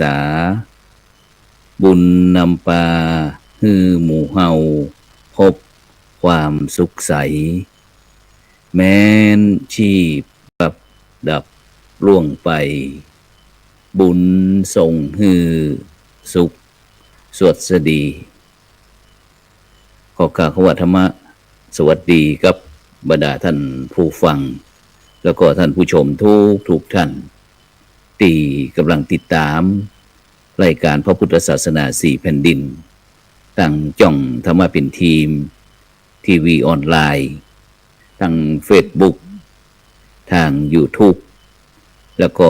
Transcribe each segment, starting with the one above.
ษาบุญนำปาฮือหมู่เฮาพบความสุขใสแม้นชีพกับดับล่วงไปบุญส่งฮือสุขสวดสดีขอกล่าวคำว่าธรรมะสวัสดีกับบรรดาท่านผู้ฟังแล้วก็ท่านผู้ชมทุกท่านที่กำลังติดตามรายการพระพุทธศาสนาสี่แผ่นดินตั้งจ่องธรรมะเป็นทีมทีวีออนไลน์ทาง Facebook ทาง YouTube แล้วก็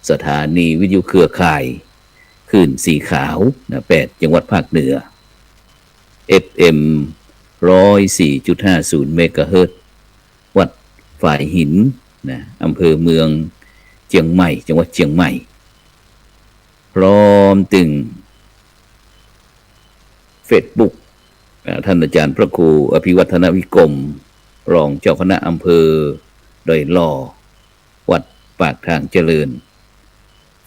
สถานีวิทยุเครือข่ายคลื่นสีขาวนะ8จังหวัดภาคเหนือ FM 104.50 เมกะเฮิรตซ์วัดฝ่ายหินนะอำเภอเมืองเชียงใหม่จังหวัดเชียงใหม่พร้อมถึง Facebook ท่านอาจารย์พระครูอภิวัฒนวิกรมรองเจ้าคณะอำเภอดอยหล่อวัดปากทางเจริญ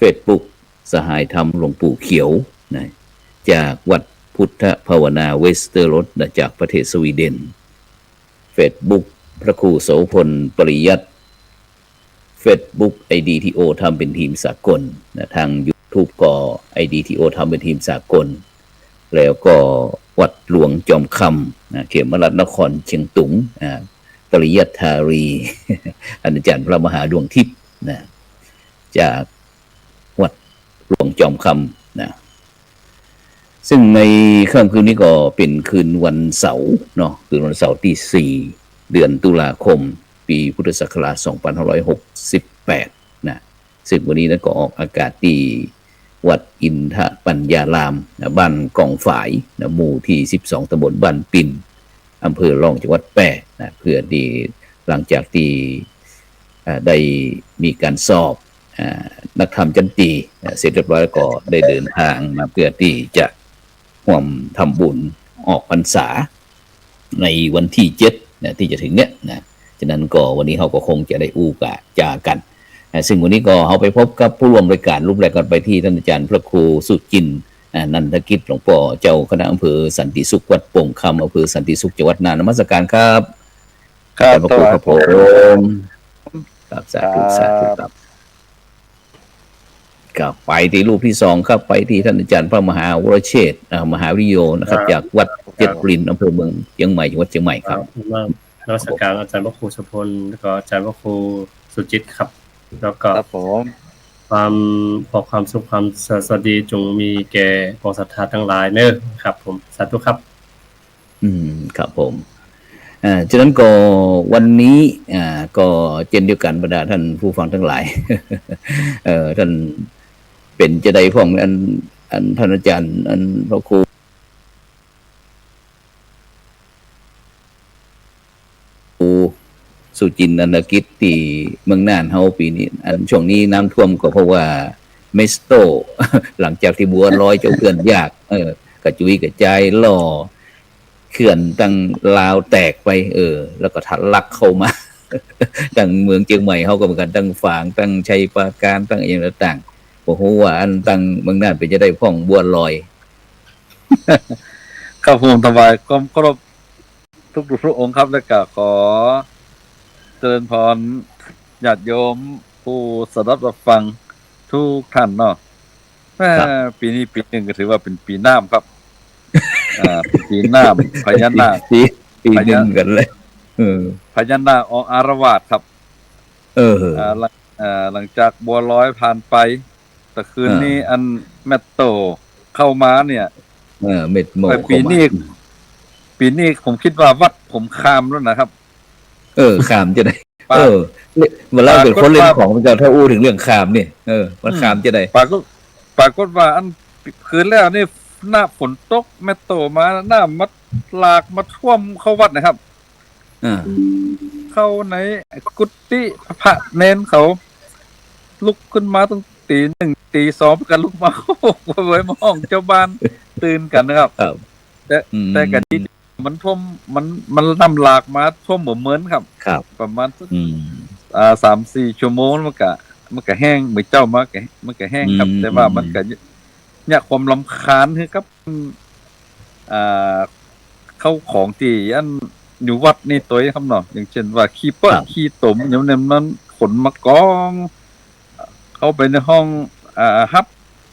Facebook สหายธรรมหลวงปู่เขียวนะจากวัดพุทธภาวนาเวสเตอร์โรดจากประเทศสวีเดน Facebook พระครูโสพลปริยัติ Facebook IDTO ทำเป็นทีมสากลนะทาง YouTube ก็ IDTO ทำเป็นทีมสากลแล้วก็วัดหลวงจอมคำนะเขมรัตนครเชียงตุงปริยัติธารี อาจารย์พระมหาดวงทิพย์นะจากวัดหลวงจอมคำนะซึ่งในค่ำคืนนี้ก็เป็นคืนวันเสาร์เนาะคืนวันเสาร์ที่4เดือนตุลาคมปีพุทธศักราช2568นะซึ่งวันนี้นั้นก็ออกอากาศที่วัดอินทปัญญารามนะบ้านกองฝายนะหมู่ที่12ตำบลบ้านปิ่นอำเภอรองจังหวัดแพร่นะเพื่อที่หลังจากที่ได้มีการสอบนักธรรมจันตีเสร็จเรียบร้อยแล้วก็ได้เดินทางมาเพื่อที่จะร่วมทำบุญออกพรรษาในวันที่7นะที่จะถึงเนี้ยนะฉะนั้นก็วันนี้เขาก็คงจะได้อู้กะจากันซึ่งวันนี้ก็เขาไปพบกับผู้ร่วมรายการรูปแรกกันไปที่ท่านอาจารย์พระครูสุจินต์นันทกิจหลวงพ่อเจ้าคณะอำเภอสันติสุขวัดโป่งคำอำเภอสันติสุขจังหวัดน่านนมัสการครับครับพระครูครับผมครับสาธุสาธุครับครับไปที่รูปที่2ครับไปที่ท่านอาจารย์พระมหาวรเชษฐ์มหาวิโยนะครับจากวัดเจ็ดกลิ่นอำเภอเมืองเชียงใหม่จังหวัดเชียงใหม่ครับนมัสการอาจารย์พระครูสุพลแล้วก็อาจารย์พระครูสุจิตครับแล้วก็ความสุขความสวัสดีจงมีแก่กองศรัทธาทั้งหลายเนอะครับผมสาธุครับครับผมฉะนั้นก็วันนี้ก็เช่นเดียวกันบรรดาท่านผู้ฟังทั้งหลายท่านเป็นจะได้พ้องอันท่านอาจารย์อันพระครูสุจินต์นันทกิจที่เมืองน่านเฮาปีนี้ช่วงนี้น้ำท่วมก็เพราะว่าเมสโต หลังจากที่บัวลอยเจ้าเขื่อนยากกระจุยกระจายล่อเขื่อนตั้งลาวแตกไปแล้วก็ทะลักเข้ามา ตั้งเมืองเชียงใหม่เฮาก็เหมือนกันตั้งฝางตั้งชัยปราการตั้งอย่างต่างๆบ่ฮู้ว่าอันตั้งเมืองน่านเป็นจะได้พ้องบัวลอย ครับผมถวายความเคารพทุกองค์ครับแล้วก็ขอเจริญพรญาติโยมผู้สดับรับฟังทุกท่านเนาะปีนี้ปีหนึ่งก็ถือว่าเป็นปีน้ำครับปีน้ำพญานาคปีหนึ่งกันเลยพญานาคออกอารวาสครับหลังจากบัวลอยผ่านไปแต่คืนนี้อันแมตโตเข้ามาเนี่ยเม็ดโมปีนี้ผมคิดว่าวัดผมคามแล้วนะครับคามจะได้เมื่อเราเป็นคนเล่นของมันจะถ้าอู้ถึงเรื่องคามนี่มันคามจะได้ปรากฏว่าอันคืนแล้วนี่หน้าฝนตกแมตโตมาหน้ามัดหลากมาท่วมเข้าวัดนะครับเข้าในกุฏิพระเนนเขาลุกขึ้นมาตั้งตี 1 ตี 2กันลุกมาไว้มาห้องเจ้าบ้านตื่นกันนะครับแต่กันที่มันท่วมมันนำหลากมาท่วมเหมือนครับประมาณสัก3-4 ชั่วโมงมันก็ มันก็แห้งเหมือนเจ้ามันก็แห้งครับ แต่ว่ามันก็เนี่ยความรำคาญคือกับอ่าเข้าของที่อันอยู่วัดนี่ตัวครับเนาะอย่างเช่นว่าขี้เปิ้ลขี้ตมอย่างนั้นขนมากองเข้าไปในห้องฮับ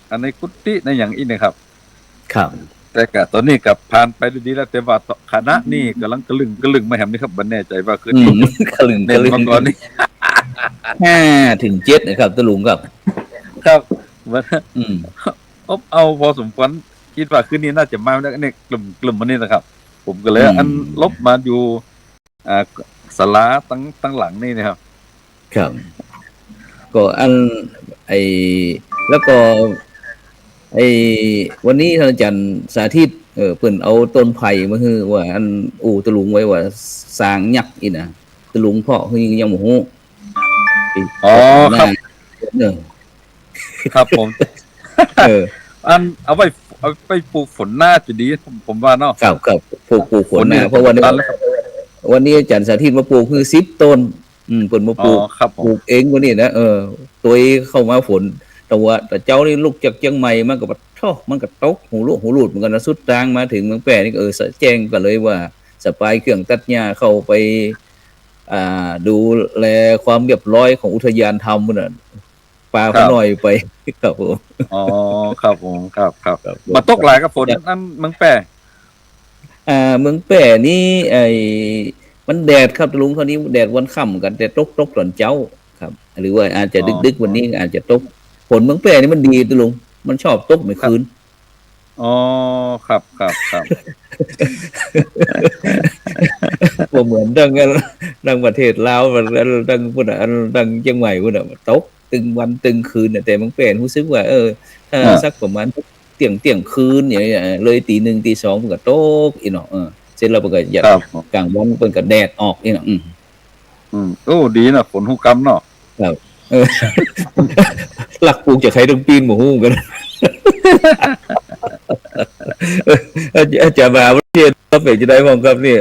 อันในกุฏิในอย่างอีกนะครับ ครับ แต่ก็ตอนนี้กับผ่านไปด้วยดีแล้วแต่ว่าคณะนี่กำลังกระลึงไม่แหมนี่ครับบ่แน่ใจว่าคือที่ กระลึง เน้นมาก่อนนี่ 5 ถึง 7นะครับตะลุงครับ ครับมัน อืม อบเอาพอสมควรคิดว่าคืนนี้น่าจะมาแล้วเนี่ยกลุ่มมันนี่นะครับ ผมก็เลยอันลบมาอยู่ศาลาตั้งหลังนี่นะครับ ครับก็อันแล้วก็วันนี้ท่านอาจารย์สาธิตเพิ่นเอาต้นไผ่มาฮือว่าอันตะลุงไว้ว่าสร้างยักษ์อีน่ะตะลุงเพาะคือยังบ่ฮู้ อ๋อครับ เนอะ ครับผม อันเอาไปปลูกฝนหน้าจะดีผมว่าเนาะ ครับปลูกฝนนะเพราะวันนี้อาจารย์สาธิตมาปลูกคือ10 ต้นเพิ่นมาปลูก ครับผ ปลู ม กเองวันนี้นะตัวเข้ามาฝนแต่เจ้านี่ลูกจากเชียงใหม่มันก็บัดท้อมันก็ตกหูรูดเหมือนกันนะสุดทางมาถึงเมืองแปรนี่ก็แจ้งกันเลยว่าสปายเครื่องตัดหญ้าเข้าไปดูแลความเรียบร้อยของอุทยานธรรมพุ่นน่ะปลาเขาหน่อยไปครับผม อ๋อครับผมครับมาตกหลายกับฝนนั่นเมืองแปร เมืองแปรนี่มันแดดครับลุงคราวนี้แดดวันค่ำกันแต่ตกตอนเช้าครับ หรือว่าอาจจะดึกวันนี้อาจจะตกฝนเมืองแปรนี่มันดีตลุงมันชอบตกไม่คืน อ๋อครับ บ่เหมือนดังประเทศลาวดังพุ่นน่ะดังเชียงใหม่พุ่นน่ะตกตึงวันตึงคืนน่ะแต่เมืองแปรรู้สึกว่าถ้าสักประมาณเที่ยงคืนอย่างเงี้ยเลยตี 1 ตี 2มันก็ตกอีเนาะเสร็จแล้วมันก็อยาก ครับ กลางวันเพิ่นก็แดดออกอีเนาะโอ้ดีนะฝนหูกำเนาะ ครับหลักปลูกจะใครต้องปีนหมู่ฮู้กันอาจารย์มาเรียนก็เป็นจะได้มองครับนี่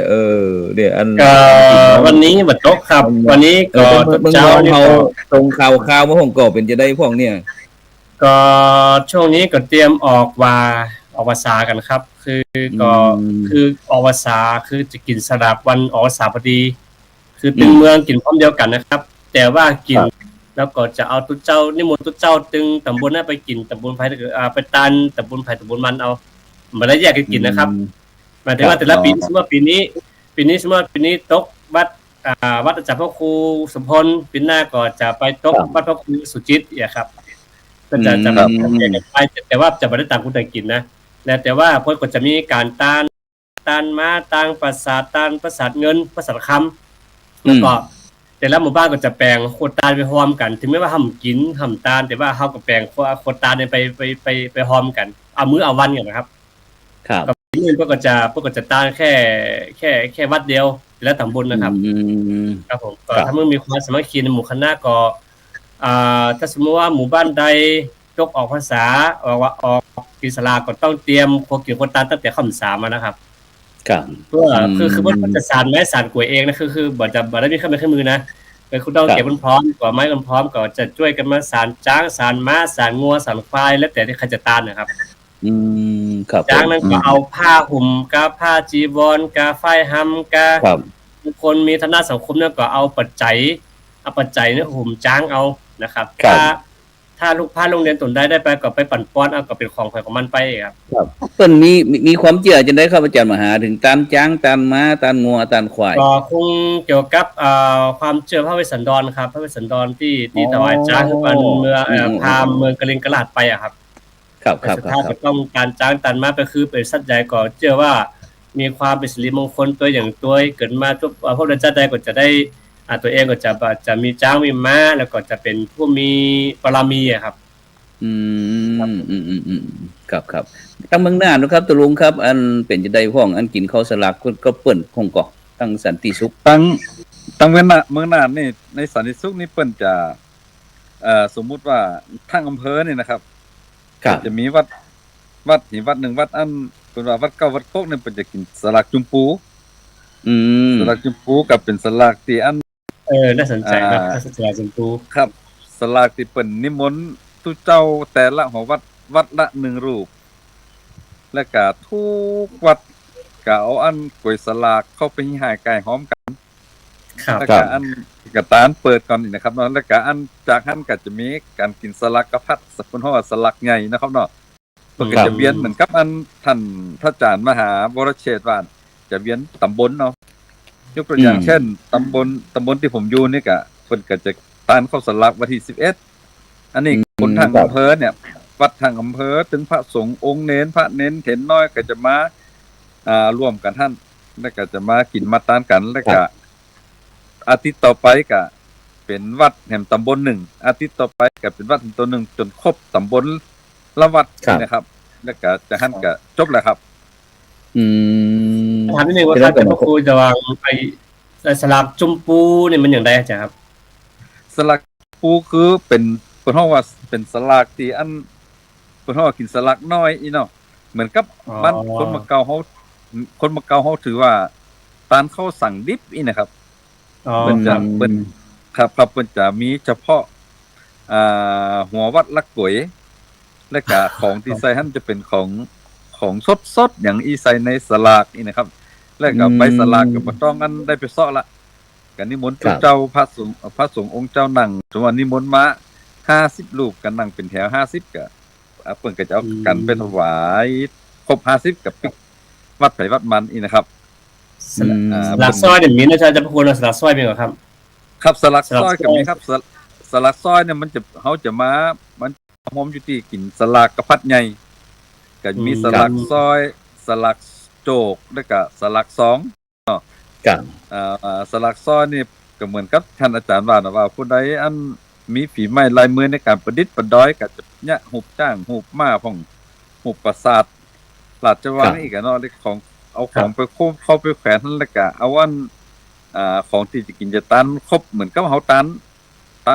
เนี่ยอันวันนี้บัดตกครับ วันนี้ก็เจ้าเฮาตรงข่าวมาห้องก็เป็นจะได้พวกเนี่ยก็ช่วงนี้ก็เตรียมออกวาสากันครับ คือออกวาสาคือจะกินสลับวันออกวาสาพอดี คือตึงเมืองกินพร้อมเดียวกันนะครับ แต่ว่ากินแล้วก็จะเอาตุ๊เจ้านิมนต์ตุ๊เจ้าตึงตำบลนั้นไปกินตำบลไผ่ไปตันตำบลไผ่ตำบลมันเอาไม่ได้แยกกันกินนะครับหมายถึงว่าแต่ละปีสมมติว่าปีนี้ตกวัดอาจารย์พระครูสมพลปีหน้าก็จะไปตกวัดพระครูสุจิตเนี่ยครับก็จะแบบแยกกันไปแต่ว่าจะไม่ได้ต่างคนต่างกินนะแต่ว่าพวกก็จะมีการตานม้าตางประสาทเงินประสาทคำแล้วก็แต่ละหมู่บ้านก็จะแปลงโคตาลไปหอมกันถึงแม้ว่าห้ำกินห้ำตาลแต่ว่าเฮาก็แปลงโคตาลไปหอมกันเอามื้อเอาวันกันนะครับครับกับนี่พวกก็จะตาลแค่วัดเดียวแต่ละตำบลนะครับครับผมก็ถ้ามันมีความสามัคคีในหมู่คณะก็ถ้าสมมติว่าหมู่บ้านใดยกออกภาษาออกกินสลาก็ต้องเตรียมโคกินโคตาลตั้งแต่ค่ำ3นะครับครับเพื่อคือมันจะสานไม้สานกล้วยเองนะคือบ่ได้มีเครื่องมือนะคือต้องเก็บมันพร้อมกว่าไม้กันพร้อมก็จะช่วยกันมาสานจ้างสานม้าสานงัวสานควายแล้วแต่ที่ใครจะตานนะครับครับจ้างนั้นก็เอาผ้าห่มกาผ้าจีวรกาฝ้ายหำกาคนมีฐานะสังคมเนี่ยก็เอาปัจจัยเนี่ยห่มจ้างเอานะครับถ้าลูกพาโรงเรียนตนได้ไปก็ไปปั่นป้อนเอาก็เป็นของของมันไปครับเพิ่นมีความเชื่อจังได๋ครับอาจารย์มหาถึงตานจ้างตานม้าตานงัวตานควายก็คงเกี่ยวกับความเชื่อพระเวสสันดรครับพระเวสสันดรที่ถวายจ้างคือบ้านเมืองพาเมืองกลิงกลาดไปอะครับสุดท้ายก็ต้องการจ้างตานม้าไปคือเป็นสัตว์ใหญ่ก็เชื่อว่ามีความเป็นสิริมงคลตัวอย่างตัวเกิดมาทุกพวกเจ้าใดก็จะได้ตัวเองก็จะมีจ้างมีม้าแล้วก็จะเป็นผู้มีบารมีอะครับครับทั้งเมืองน่านนะครับตะลุงครับอันเป็นจะได้พ้องอันกินข้าวสลักก็เปิ้นคงก็ตั้งสันติสุขตั้งเมืองน่านนี่ในสันติสุขนี่เปิ้นจะสมมุติว่าทางอำเภอนี่นะครับจะมีวัดอีกวัดนึงวัดอันเป็นว่าวัดเก่าวัดโคกนี่เปิ้นจะกินสลักจุมปูสลักจุมปูกับเป็นสลักที่อันน่าสนใจนะสลักจุมปูครับ สลากที่เปิ้นนิมนต์ทุเจ้าแต่ละหอวัดละ1รูปและก็ทุกวัดก็เอาอันกล้วยสลากเข้าไปให้หายกายหอมกัน ครับ แล้วก็อันกระตานเปิดก่อนนี่นะครับเนาะแล้วก็อันจากนั้นก็จะมีการกินสลักกะพัดสกุลฮ้อสลักใหญ่นะครับเนาะเพิ่นก็จะเวียนเหมือนกับอันท่านพระอาจารย์มหาบรเชษฐ์ว่าจะเวียนตำบลเนาะยกตัวอย่างเช่นตำบลที่ผมอยู่นี่ก็เพิ่นก็จะตานเข้าสลักวันที่11อันนี้คนทางอำเภอเนี่ยวัดทางอำเภอถึงพระสงฆ์องค์เน้นพระเน้นเถนน้อยก็จะมาร่วมกันท่านแล้วก็จะมากินมาตานกันแล้วก็อาทิตย์ต่อไปก็เป็นวัดแห่งตำบล1อาทิตย์ต่อไปก็เป็นวัดแห่งตัว1จนครบตำบลละวัดนะครับแล้วก็จะหั่นก็จบแล้วครับถามนิดนึงว่าครับพระครูจะวางไปสลากจุ่มปูนี่มันอย่างไรอาจารย์ครับสลากปูคือเป็นเพิ่นเฮาว่าเป็นสลากที่อันเพิ่นเฮากินสลากน้อยอีเนาะเหมือนกับบ้านคนมาเก่าเฮาถือว่าตานเข้าสั่งดิบอีนะครับเพิ่นจะเพิ่นครับเพิ่นจะมีเฉพาะหัววัดละกวยและก็ของที่ใส่หั่นจะเป็นของสดๆอย่างอีใส่ในสลากนี่นะครับแล้วก็ใบสลากก็บ่ต้องอันได้ไปเซาะละก็นิมนต์เจ้าพระสงฆ์องค์เจ้านั่งสมมุตินิมนต์มา50รูปกันนั่งเป็นแถว50ก็เพิ่นก็จะเอากันไปถวายครบ50กับวัดไผวัดมันอีนะครับสลักซอยเนี่ยมีนะอาจารย์จะพูดว่าสลักซอยมีเหรอครับครับสลักซอยก็มีครับสลักซอยเนี่ยมันจะเฮาจะมามันหอมอยู่ที่กินสลากกระพัดใหญ่ก็มีสลักซอยสลักโจกแล้วก็สลัก2เนาะครับสลักซอยนี่ก็เหมือนกับท่านอาจารย์ว่านะว่าผู้ใดอันมีฝีไม้ลายมือในการประดิษฐ์ประดอยก็จะเนี่ยรูปจ้างรูปม้าของรูปปราสาทราชวังอีกเนาะของเอาของไปโค้งเข้าไปแขวนนั่นแล้วก็เอาอันของที่จะกินจะตันครบเหมือนกับเฮาตั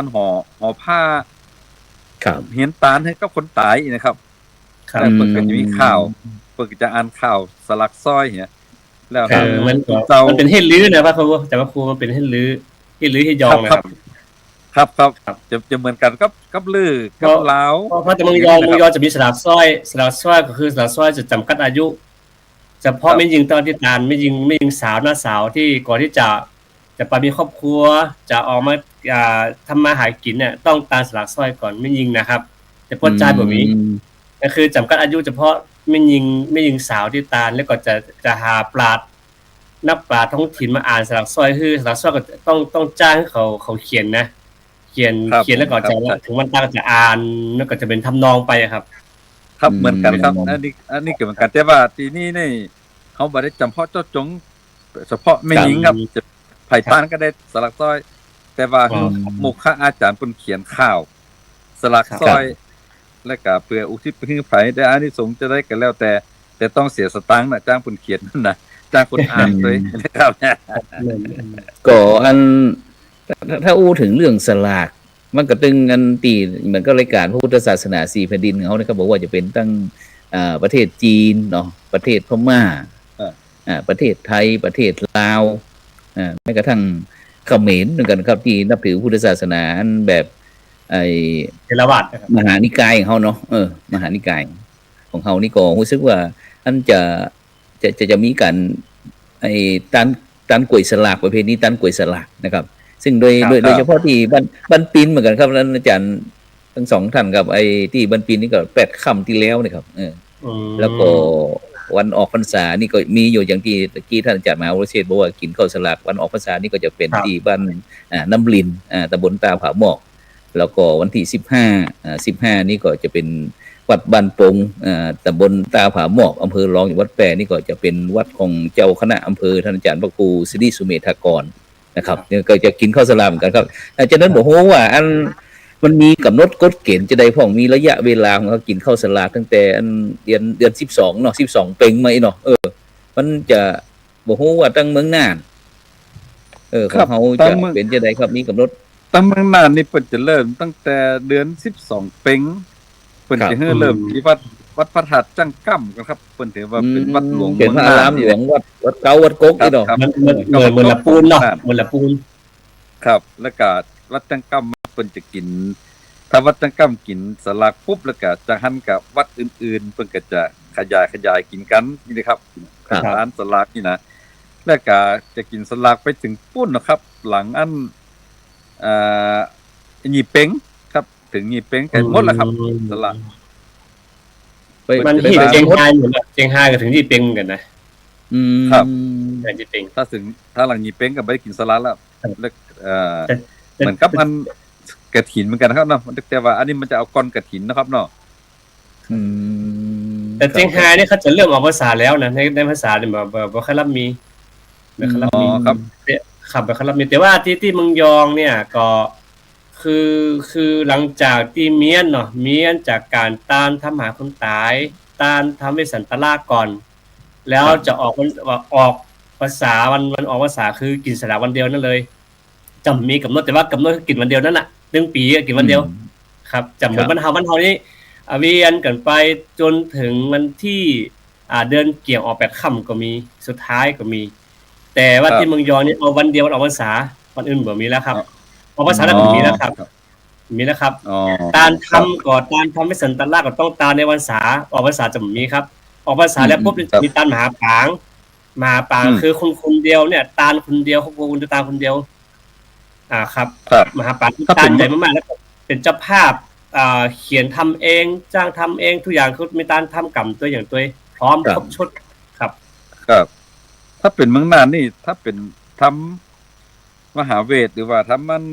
นห่อผ้าครับเห็นตานให้กับคนตายนะครับแล้วเพิ่นก็จะมีข่าวเพิ่นก็จะอ่านข่าวสลักซอยเงี้ยแล้วมันเป็นเฮ็ดลื้อนะพระครูแต่ว่าครูมันเป็นเฮ็ดลื้อที่ยองนะครับครับจะเหมือนกันกับลือกับลาวเพราะแต่เมืองยองจะมีสลักซอยก็คือสลักซอยจะจำกัดอายุเฉพาะไม่ยิงตอนที่ตานไม่ยิงสาวหน้าสาวที่ก่อนที่จะไปมีครอบครัวจะออกมาทำมาหากินเนี่ยต้องตานสลักซอยก่อนไม่ยิงนะครับแต่พอใจแบบนี้ก็คือจำกัดอายุเฉพาะไม่ยิงสาวที่ตานแล้วก็จะหาปราชญ์นักปราชญ์ท้องถิ่นมาอ่านสลักซอยคือสลักซอยก็ต้องจ้างให้เขาเขียนนะเขียนแล้วก็จะถึงวันตาก็จะอ่านแล้วก็จะเป็นทำนองไปครับครับเหมือนกันครับอันนี้ก็เหมือนกันแต่ว่าทีนี้นี่เฮาบ่ได้จำเพาะเจาะจงเฉพาะแม่หญิงครับจะไผตานก็ได้สลักซอยแต่ว่ามุขอาจารย์เพิ่นเขียนข่าวสลักซอยแล้วก็เพื่ออุทิศไปให้ไผได้อานิสงส์จะได้ก็แล้วแต่ต้องเสียสตางค์น่ะจ้างเพิ่นเขียนนั่นน่ะจ้างคนอ่านด้วยนะครับก็อันถ้าอู้ถึงเรื่องสลากมันก็ตึงอันตีเหมือนกับรายการพระพุทธศาสนา4แผ่นดินเขานะครับบอกว่าจะเป็นตั้งประเทศจีนเนาะประเทศพม่าประเทศไทยประเทศลาวแม้กระทั่งเขมรเหมือนกันครับที่นับถือพุทธศาสนาอันแบบไอ้เทรวาสมหานิกายของเขาเนาะมหานิกายของเขานี่ก็รู้สึกว่าอันจะมีการไอ้ตันกล้วยสลากประเภทนี้ตันกล้วยสลากนะครับซึ่งโดยเฉพาะที่บ้านปินเหมือนกันครับอาจารย์ทั้งสองท่านกับไอ้ที่บ้านปินนี่ก็8ค่ำที่แล้วนะครับแล้วก็วันออกพรรษานี่ก็มีอยู่อย่างที่ตะกี้ท่านอาจารย์มหาวรเชษฐ์บอกว่ากินข้าวสลากวันออกพรรษานี่ก็จะเป็นที่บ้านน้ำลินตำบลตาผาหมอกแล้วก็วันที่15นี่ก็จะเป็นวัดบ้านปงตำบลตาผาหมอกอำเภอรองจังหวัดแพร่นี่ก็จะเป็นวัดของเจ้าคณะอำเภอท่านอาจารย์พระครูสิริสุเมธากรนะครับก็จะกินข้าวสลากเหมือนกันครับอาจารย์นั้นบอกว่าอันมันมีกำหนดกฎเกณฑ์จะได้พ่องมีระยะเวลาของเขากินข้าวสลากตั้งแต่อันเดือน12เนาะ12เพ็งมั้ยเนาะมันจะบอกว่าตั้งเมืองน่านของเขาจะเป็นจะได้ครับมีกำหนดตั้งเมืองน่านนี่เพิ่นจะเริ่มตั้งแต่เดือน12เพ็งเพิ่นจะเริ่มที่วัดพระธาตุจังกั่มกันครับเพิ่นถือว่าเป็นวัดหลวงเป็นอารามหลวงวัดเก่าวัดกกนี่เนาะเหมือนละปูนเนาะเหมือนละปูนครับแล้วก็วัดจังกั่มเพิ่นจะกิน ถ้าวัดจังกํกินสลากปุ๊บแล้วก็จะหันกับวัดอื่นๆเพิ่นก็จะขยายกินกันนี่นะครับร้านสลากนี่นะแล้วก็จะกินสลากไปถึงปุ้นนะครับ หลังอันยี่เป็งครับถึงยี่เป็งกันหมดแล้วครับสลาก มันที่เจียงไฮ้เหมือนเจียงไฮ้ก็ถึงที่เป็งเหมือนกันนะครับ อย่างที่เป็งถ้าหลังยี่เป็งก็บ่ได้กินสลากแล้วแล้วเหมือนกับมันกฐินเหมือนกันนะครับเนาะแต่ว่าอันนี้มันจะเอาก้อนกฐินนะครับเนาะแต่เจียงไฮ้นี่เขาจะเริ่มออกภาษาแล้วนะในภาษาเนี่ยบ่ค่อยรับมีบ่ค่อยรับมีครับบ่ค่อยรับมีแต่ว่าที่เมืองยองเนี่ยก็คือหลังจากที่เมียนเนาะเมียนจากการต้านทำหาคนตายต้านทำให้สันตลาก่อนแล้วจะออกภาษาวันออกภาษาคือกินสลากวันเดียวนั่นเลยจำมีกำหนดแต่ว่ากำหนดกินวันเดียวนั่นน่ะ1ปีกินวันเดียวครับจำเหมือนบ้านเฮานี่เวียนกันไปจนถึงวันที่เดือนเกี่ยวออก8ค่ำก็มีสุดท้ายก็มีแต่ว่าที่เมืองยองนี่เอาวันเดียวออกภาษาวันอื่นบ่มีแล้วครับออกภาษาแล้วมีแล้วครับมีแล้วครับการทำก่อนการทำให้สันตลาก็ต้องตามในวันษาออกภาษาจะมีครับออกภาษาแล้วปุ๊บมีตานมหาปางคือคนเดียวเนี่ยตาลคนเดียวเขาคุณจะตาคนเดียวครับมหาปางตาลใหญ่มากๆแล้วเป็นเจ้าภาพเขียนทำเองจ้างทำเองทุกอย่างคือมีตาลทำกรรมตัวอย่างตัวพร้อมครบชุดครับถ้าเป็นเมืองน่านนี่ถ้าเป็นทำมหาเวทหรือว่าทำมัน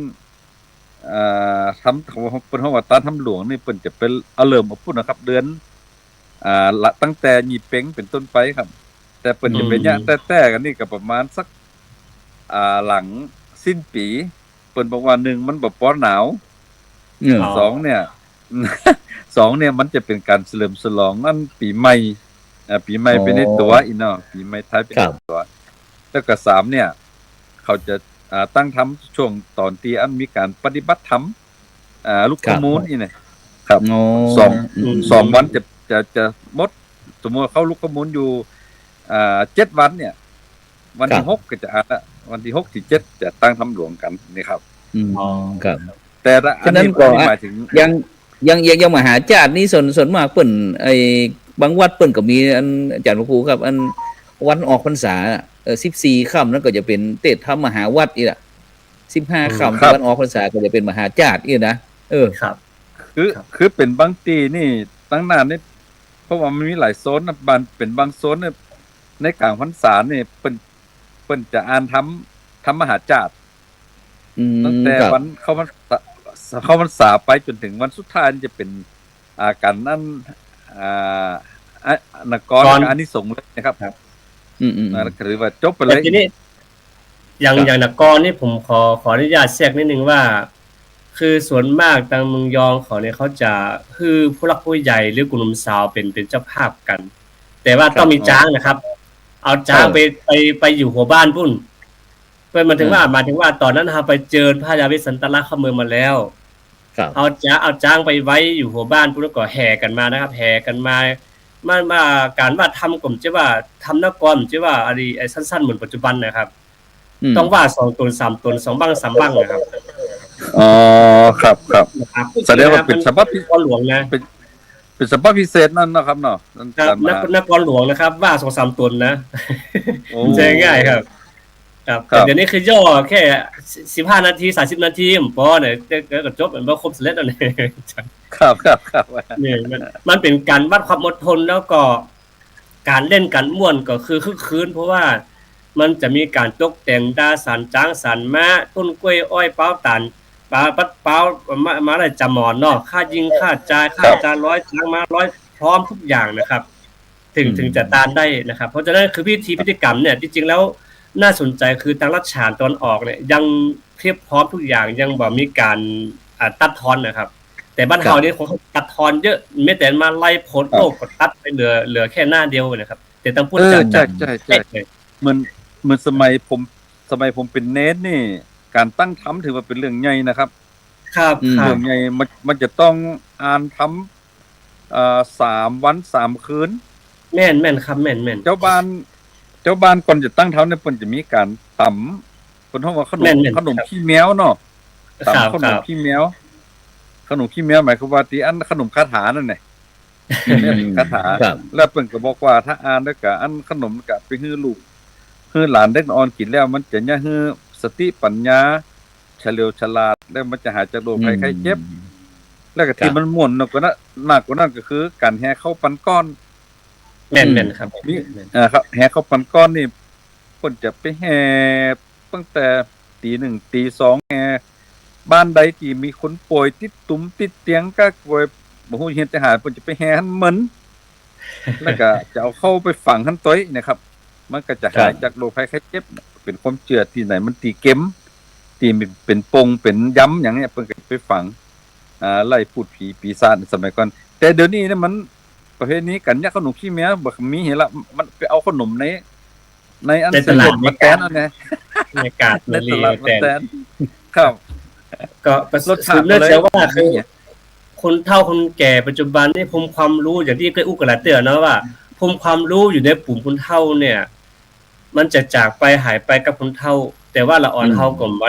ทำเพิ่นเฮาว่าตาทำหลวงนี่เพิ่นจะเป็นเอาเริ่มมาพูดนะครับเดือนตั้งแต่ยี่เป็งเป็นต้นไปครับแต่เพิ่นจะเป็นยะแต่กันนี่ก็ประมาณสักหลังสิ้นปีเพิ่นบอกว่า1มันบ่พอหนาว2เนี่ย2เนี่ยมันจะเป็นการเฉลิมฉลองอันปีใหม่ปีใหม่เป็นในตัวอีเนาะปีใหม่ไทยเป็นในตัวแล้วก็3เนี่ยเขาจะตั้งทำช่วงตอนที่อันมีการปฏิบัติธรรมลูกขมูลนี่นะครับ2วันจะหมดสมมุติเข้าลูกขมูลอยู่7วันเนี่ยวันที่6ก็จะวันที่6ที่7จะตั้งทำหลวงกันนี่ครับครับแต่อันนี้หมายถึงยังมหาจารย์นี่ส่วนมากเปิ้นไอ้บางวัดเปิ้นก็มีอันอาจารย์ครูครับอันวันออกพรรษา14ค่ำนั้นก็จะเป็นเทศธรรมมหาวัดอีกล่ะ15ค่ำวันออกพรรษาก็จะเป็นมหาจารย์อีกนะครับคือเป็นบางตีนี่ตั้งนานนี่เพราะว่ามันมีหลายโซนบ้านเป็นบางโซนในกลางพรรษานี่เปิ้นจะอ่านทำมหาจารย์ตั้งแต่วันเข้าพรรษาไปจนถึงวันสุดท้ายจะเป็นการนั่นนกรอานิสงส์เลยนะครับหรือว่าจบไปเลยทีนี้อย่างนกรนี่ผมขออนุญาตแทรกนิดนึงว่าคือส่วนมากทางเมืองยองเขาจะคือผู้หลักผู้ใหญ่หรือกลุ่มสาวเป็นเจ้าภาพกัน แต่ว่าต้องมีจ้างนะครับเอาจ้างไปอยู่หัวบ้านพุ่นเพิ่นหมายถึงว่าตอนนั้นเราไปเจอพระยาวิสันตละเข้าเมืองมาแล้วเอาจ้างไปไว้อยู่หัวบ้านพุ่นแล้วก็แห่กันมานะครับแห่กันมาการว่าทำกลุ่มจะว่าทำนกรจะว่าอะไรสั้นๆเหมือนปัจจุบันนะครับต้องว่า2ตน3ตน2บั้ง3บั้งนะครับครับแสดงว่าเป็นสภาพพิหลวงนะเป็นสภาพพิเศษนั่นนะครับเนาะนกรหลวงนะครับว่า 2-3 ตนนะใช่ง่ายครับแต่เดี๋ยวนี้คือย่อแค่15นาที30นาทีพอเนี่ยก็จบมันบ่ครบเสร็จแล้วนี่ครับนี่มันเป็นการวัดความอดทนแล้วก็การเล่นกันม่วนก็คือคึกคืนเพราะว่ามันจะมีการตกแต่งดาสันจ้างสันม้าต้นกล้วยอ้อยเป้าตันปลาปัดเป้ามาได้จำหมอนเนาะค่ายิงค่าจ่ายร้อยจ้างมา100พร้อมทุกอย่างนะครับถึงจะต้านได้นะครับเพราะฉะนั้นคือพิธีกรรมเนี่ยจริงๆแล้วน่าสนใจคือทางรัชฉานตอนออกเนี่ยยังเพียบพร้อมทุกอย่างยังบ่มีการตัดทอนนะครับแต่บ้านเฮานี่เขาตัดทอนเยอะแม้แต่มาไล่โพสต์โลกก็ตัดไปเหลือแค่หน้าเดียวนะครับแต่ต้องพูดใช่เหมือนสมัยผมเป็นเนสนี่การตั้งธรรมถือว่าเป็นเรื่องใหญ่นะครับครับเรื่องใหญ่มันจะต้องอ่านธรรม3วัน3คืนแม่นครับแม่นเจ้าบ้านก่อนจะตั้งธรรมเนี่ยเพิ่นจะมีการตำเพิ่นเฮาว่าขนมขี้แมวเนาะตำขนมขี้แมว ขนมขี้แมวหมายความว่าที่อันขนมคาถานั่นแหละคาถา ครับ แล้วเพิ่นก็บอกว่าถ้าอ่านแล้วก็อันขนมก็ไปฮื้อลูกฮื้อหลานเด็กอ่อนกินแล้วมันจะเนี่ยฮื้อสติปัญญาเฉลียวฉลาดแล้วมันจะหายจากโรคภัยไข้เจ็บแล้วก็ที่มันม่วนกว่านั้นมากกว่านั้นก็คือการแห่เข้าปันก้อน แม่นๆครับ มีครับแห่เข้าปันก้อนนี่เพิ่นจะไปแห่ตั้งแต่ตีหนึ่งตีสองแห่บ้านใดที่มีคนป่วยติดตุ่มติดเตียงก็ป่วยบ่ฮู้เฮ็ดจะหาเพิ่นจะไปแห่หันเหมือนแล้วก็จะเอาเข้าไปฝังหันต้อยนะครับ มันก็จะหายจากโรคภัยไข้เจ็บเป็นความเชื่อที่ไหนมันตีเข็มตีเป็นปงเป็นย้ำอย่างเงี้ยเพิ่นก็ไปฝังไล่พูดผีปีศาจสมัยก่อนแต่เดี๋ยวนี้เนี่ยมันประเภทนี้กันเนี่ยขนมขี้แมวบ่มีเห็นละมันไปเอาขนมในอันตลาดมาแตนอันนี้ บรรยากาศ ใน มัน ต รี ลาดมา แต่ แตนครับ ก็รสชาติเลือดเสียว่าคือคนเฒ่าคนแก่ปัจจุบันนี่ภูมิความรู้อย่างที่เคยอู้กับหลายเตือนนะว่าภูมิความรู้อยู่ในปุ่มคนเฒ่าเนี่ย มันจะจากไปหายไปกับคนเฒ่า แต่ว่าละอ่อนเฮาก็บ่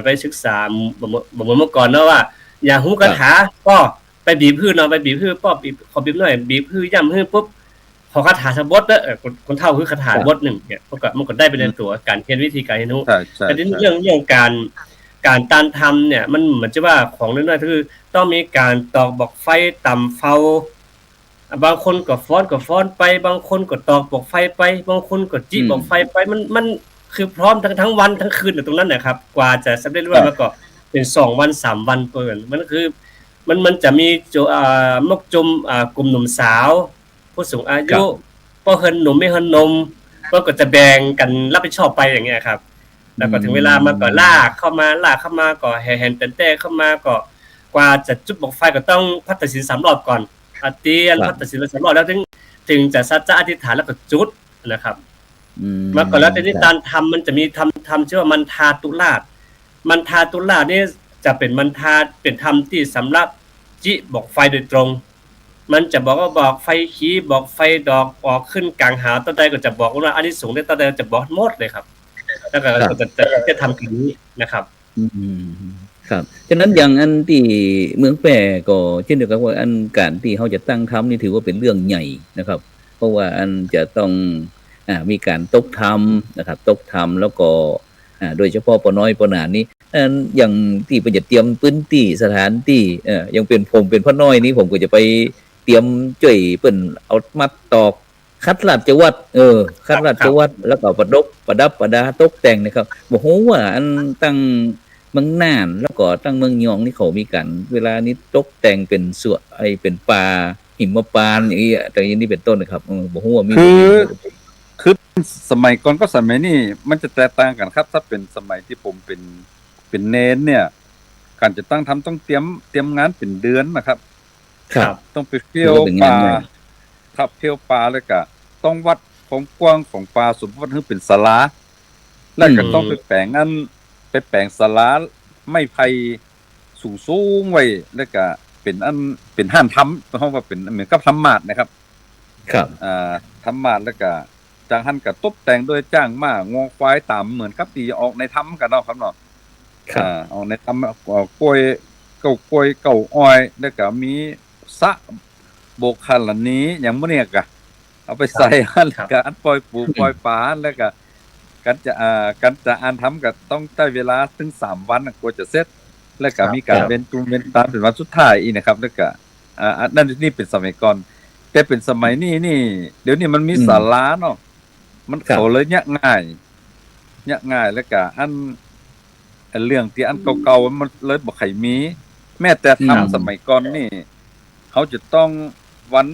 ได้ศึกษาบ่เหมือนเมื่อก่อนเนาะว่าอย่าฮู้คาถาก็ไปบีบฮื้อเนาะไปบีบฮื้อป้อบีบขอบีบหน่อยบีบฮื้อย่ำฮื้อปุ๊บพอคาถาสะบดเด้อคนเฒ่าคือคาถาบทนึงเนี่ยมันก็ได้ไปในตัวการเรียนวิธีการเรียนรู้ ใช่ใช่ แต่เรื่องการตานทำเนี่ยมันเหมือนจะว่าของน้อยๆคือต้องมีการตอกบอกไฟต่ำเฝ้าบางคนก็ฟ้อนไปบางคนก็ตอกบอกไฟไปบางคนก็จิบอกไฟไปมันคือพร้อมทั้งวันทั้งคืนอยู่ตรงนั้นนะครับกว่าจะสำเร็จมาก็เป็น2วัน3วันเปิ่นมันคือมันจะมีมกจมกลุ่มหนุ่มสาวผู้สูงอายุบ่เฮินหนุ่มไม่เฮินนมก็จะแบ่งกันรับผิดชอบไปอย่างเงี้ยครับแล้วก็ถึงเวลามันก็ลากเข้ามาก็แห่ๆเต้นๆเข้ามาก็กว่าจะจุดบอกไฟก็ต้องพัฒศีล3รอบก่อนเตียนพัฒศีล3รอบแล้วถึงจะสัจจะอธิษฐานแล้วก็จุดนะครับมาก่อนแล้วแต่นี่การทำมันจะมีทำชื่อว่ามันทาตุลาศนี่จะเป็นมันทาเป็นธรรมที่สำหรับจิบอกไฟโดยตรงมันจะบอกว่าบอกไฟขีบอกไฟดอกออกขึ้นกลางหาวตอนใดก็จะบอกว่าอานิสงส์ได้ตอนใดจะบอกหมดเลยครับแล้วก็จะทำกันนี้นะครับครับฉะนั้นอย่างอันที่เมืองแปรก็เช่นเดียวกันว่าอันการที่เขาจะตั้งทำนี่ถือว่าเป็นเรื่องใหญ่นะครับเพราะว่าอันจะต้องมีการตกทำนะครับตกทำแล้วก็โดยเฉพาะปน้อยปหนานี้อย่างที่ประจะเตรียมพื้นที่สถานที่ยังเป็นผมเป็นพ่อน้อยนี้ผมก็จะไปเตรียมจ่วยเปิ้นเอามัดตอกคัดราชวัตรคัดราชวัตรแล้วก็ประดับประดาตกแต่งนะครับบ่ฮู้ว่าอันตั้งเมืองน่านแล้วก็ตั้งเมืองยองนี่เขามีกันเวลานี้ตกแต่งเป็นสวนเป็นป่าหิมพานต์อย่างนี้แต่อย่างนี้เป็นต้นนะครับบ่ฮู้ว่ามีคือสมัยก่อนก็สมัยนี้มันจะแตกต่างกันครับถ้าเป็นสมัยที่ผมเป็นเนนเนี่ยการจะตั้งทำต้องเตรียมงานเป็นเดือนนะครับครับต้องไปเที่ยวป่าครับเที่ยวป่าแล้วก็ต้องวัดความกว้างของป่าสมมติว่าเป็นศาลาแล้วก็ต้องไปแปลงศาลาไม้ไผ่สูงๆไว้แล้วก็เป็นห้านทำเพราะว่าเป็นเหมือนกับธรรมาสนะครับครับธรรมาสแล้วก็จากหันก็ตบแต่งโดยจ้างม้างอควายตามเหมือนกับที่ออกในธรรมกันเนาะครับเนาะออกในธรรมกล้วยเก่าอ้อยแล้วก็มีสะโบกคันละนี้อย่างมื้อเนี่ยก็เอาไปใส่หั่นก็อันปล่อยปูปล่อยปลาแล้วก็กันจะอ่านทำก็ต้องใช้เวลาถึง3วันกว่าจะเสร็จแล้วก็มีการเว้นตามเป็นวันสุดท้ายอีกนะครับแล้วก็นั่นนี่เป็นสมัยก่อนแต่เป็นสมัยนี้นี่เดี๋ยวนี้มันมีศาลาเนาะมันเขาเลยยากง่ายแล้วก็อันเรื่องที่อันเก่าๆมันเลยบ่ค่อยมีแม้แต่ทำสมัยก่อนนี่เขาจะต้องวัน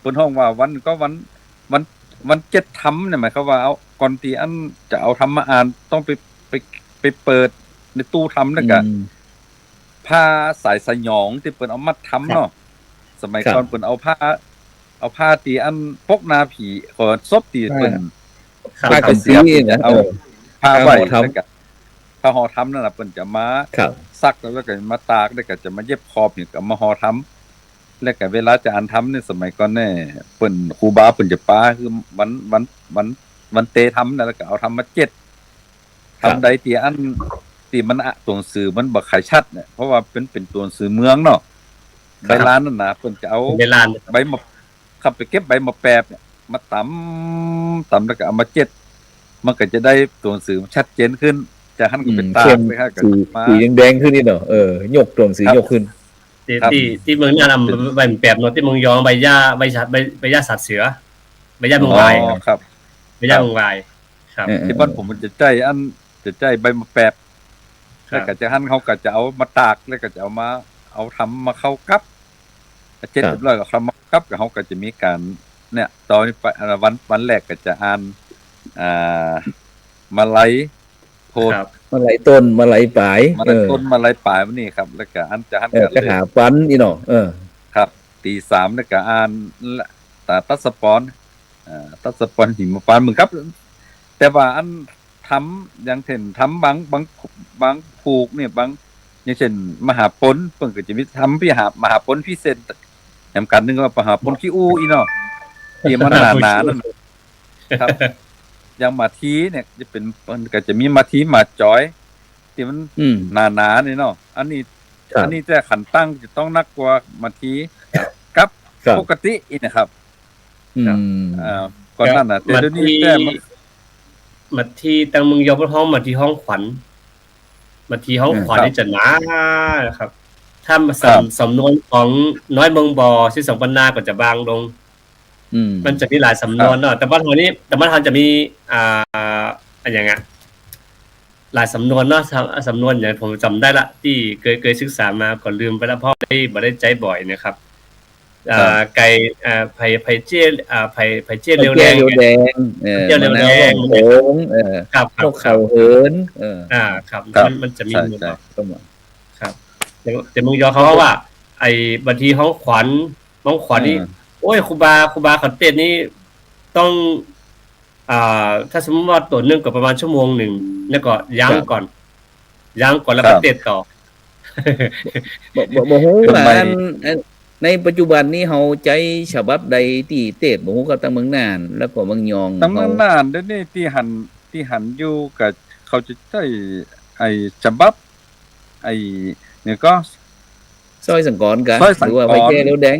เพิ่นฮ้องว่าวันก็วัน7ทำเนี่ยหมายความว่าเอาก่อนที่อันจะเอาธรรมมาอ่านต้องไปเปิดในตู้ทำแล้วก็ผ้าสายสยองที่เพิ่นเอามาทำเนาะสมัยก่อนเพิ่นเอาผ้าตีอันปกนาผีก็ศพตีเพิ่นผ้าคำสีเอาผ้าไว้แล้วก็ผ้าห่อทำนั่นน่ะเพิ่นจะมาซักแล้วก็มาตากแล้วก็จะมาเย็บขอบนี่ก็มาห่อทำแล้วก็เวลาจะอ่านทำในสมัยก่อนแน่เพิ่นครูบาเพิ่นจะปาคือวันเตทำนั่นแล้วก็เอาทำมา7ทำใดที่อัน ที่มันตัวหนังสือมันบ่ค่อยชัดเนี่ยเพราะว่าเป็นตัวหนังสือเมืองเนาะใบลานนั่นน่ะเพิ่นจะเอา ในลาน ใบมะขับไปเก็บใบมะแปบเนี่ยมาตำแล้วก็เอามาเจ็ดมันก็จะได้ตัวหนังสือชัดเจนขึ้นจากขั้นก็เป็นตา เข้ม เลยครับก็ สี มา สีแดงๆขึ้นนี่เนาะยกตัวหนังสือยกขึ้น ที่เมืองนี่นำใบแปบเนาะที่เมืองยองใบหญ้าใบชัดใบหญ้าสัตว์เสือใบหญ้าเมืองวาย ครับ ใบหญ้าเมืองวายครับ ที่บ้านผมมันจะใจใบมะแปบแล้วก็จะหั่นเขาก็จะเอามาตากแล้วก็จะเอาทำมาเข้ากับเจ็ดเรียบร้อยก็ทำมากับเขาก็จะมีการเนี่ยตอนนี้วันแรกก็จะอ่านมาไลโพด มาไหลต้นมาไหลปลาย มาไลต้นมาไลปลายวันนี้ครับแล้วก็อันจะหั่นกัน กระหาฟันนี่เนาะครับตีสามแล้วก็อ่านตาตัดสปอนตัดสปอนหิมพานต์มึงครับ แต่ว่าอันทำอย่างเช่นทำบางผูกเนี่ยบางอย่างเช่นมหาปนเพิ่นก็จะมีทำมหาปนพิเศษแถมกันนึงว่ามหาปนขี้อู้อีเนาะที่มันหนาๆนั่นครับอย่างมาทีเนี่ยจะเป็นก็จะมีมาทีมาจอยที่มันหนาๆนี่เนาะอันนี้แต่ขันตั้งจะต้องนักกว่ามาทีกับปกติอีนะครับก่อนนั้นน่ะแต่เดี๋ยวนี้แต่มาที่ตังเมืองยองห้องมาที่ห้องขวัญมาที่ห้องขวัญนี่จะหนาครับ ถ้าสำนวนของน้อยเมืองบอที่สองปันนาก็จะบางลงมันจะมีหลายสำนวนเนาะแต่ว่าทางนี้แต่ว่าทางจะมีอะไรอย่างเงี้ยหลายสำนวนเนาะสำนวนอย่างผมจำได้ละที่เคยศึกษามาก่อนลืมไปแล้วเพราะไม่ได้ใจบ่อยนะครับไก่ไผ่เจี้ยไผ่เจี้ยเร็วแดงเจี้ยเร็วแดงโค้งครับพวกเขาเหินครับมันจะมีหมดครับแต่มึงยอเขาว่าไอ้บัญชีห้องขวัญนี่โอ้ยครูบาเขาเต้นนี่ต้องถ้าสมมติว่าตัวนึงก็ประมาณชั่วโมงนึงแล้วก็ยั้งก่อนแล้วก็เต้นต่อบ่ฮู้ว่าในปัจจุบันนี้เฮาใจฉบับใดที่เทศบ่ฮู้กับตังเมืองน่านแล้วก็เมืองยองตังเมืองน่านเดี๋ยวนี้ที่หันอยู่กับเขาจะใช้ไอ้ฉบับไอ้เนี่ยก็ซอยสังกรกะหรือว่าไผแจ้แล้วแดง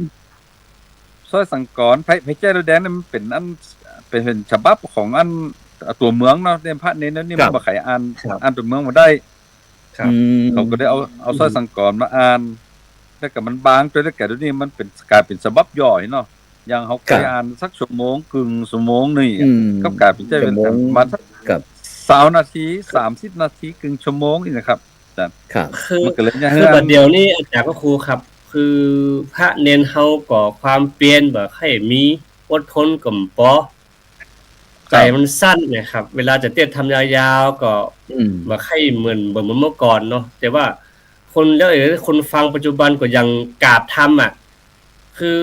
ซอยสังกรไผแจ้แล้วแดงนี่มันเป็นฉบับของอันตัวเมืองเนาะในพระเน้นนี่มันบ่ไขอ่านตัวเมืองบ่ได้เขาก็ได้เอาซอยสังกรมาอ่านแล้วก็มันบางตัวแล้วก็เดี๋ยวนี้มันเป็นกลายเป็นฉบับย่อยเนาะอย่างเฮาเคยอ่านสักชั่วโมงครึ่งชั่วโมงนี่ก็กลายเป็นจะเป็นมาสัก20นาที30นาทีครึ่งชั่วโมงนี่นะครับอาจารย์มันก็เลยคือบัดเดียวนี้อาจารย์ก็ครูครับคือพระเน้นเฮาก่อความเปลี่ยนบ่ให้มีอดทนกับปอใจมันสั้นนะครับเวลาจะเต้นทำยาวๆก็บ่ให้เหมือนเมื่อก่อนเนาะแต่ว่าคนแล้วคนฟังปัจจุบันก็ยังกราบทำคือ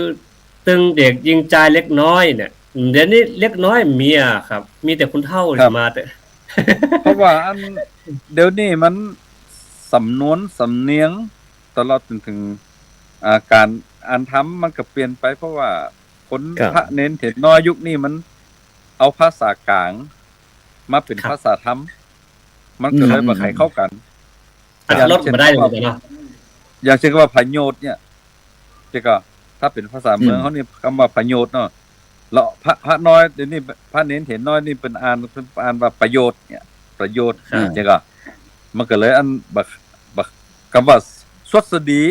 ตึงเด็กยิงใจเล็กน้อยเนี่ยเดี๋ยวนี้เล็กน้อยเมียครับมีแต่คนเฒ่ามาแต่เพราะว่าอันเดี๋ยวนี้มันสำนวนสำเนียงตลอดจนถึงการอ่านธรรมมันก็เปลี่ยนไปเพราะว่าคนพระเน้นเห็นน้อยยุคนี้มันเอาภาษากลางมาเป็นภาษาธรรมมันก็เลยบ่ให้เข้ากันลดมาได้เลยเนาะอย่างเช่นว่าพโยชน์เนี่ยที่ก็ถ้าเป็นภาษาเมืองเขานี่คำว่าประโยชน์เนาะแล้วพระน้อยเดี๋ยวนี้พระเน้นเห็นน้อยนี่เป็นอ่านว่าประโยชน์เนี่ยประโยชน์ที่ก็มันก็เลยอันคำว่าสวัสดี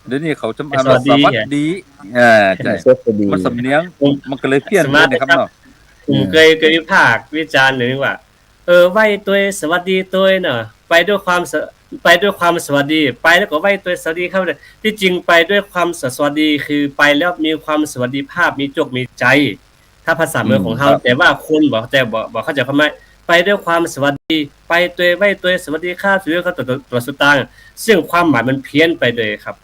เดี๋ยวนี้เขาจะอ่านว่าสวัสดีใช่มันสำเนียงมันก็เลยเปลี่ยนไปนะครับเนาะผมเคยวิพากษ์วิจารณ์หนึ่งว่าไหว้ตัวสวัสดีตัวเนาะไปด้วยความสวัสดีไปแล้วก็ไหว้ตัวสวัสดีครับที่จริงไปด้วยความสวัสดีคือไปแล้วมีความสวัสดิภาพมีจกมีใจถ้าภาษาเมืองของเฮาแต่ว่าคนบอกเข้าใจความหมายไปด้วยความสวัสดีไปตัวไหว้ตัวสวัสดีครับหรือเขาตัวสุดต่างซึ่งความหมายมันเพี้ยนไปเลยครับ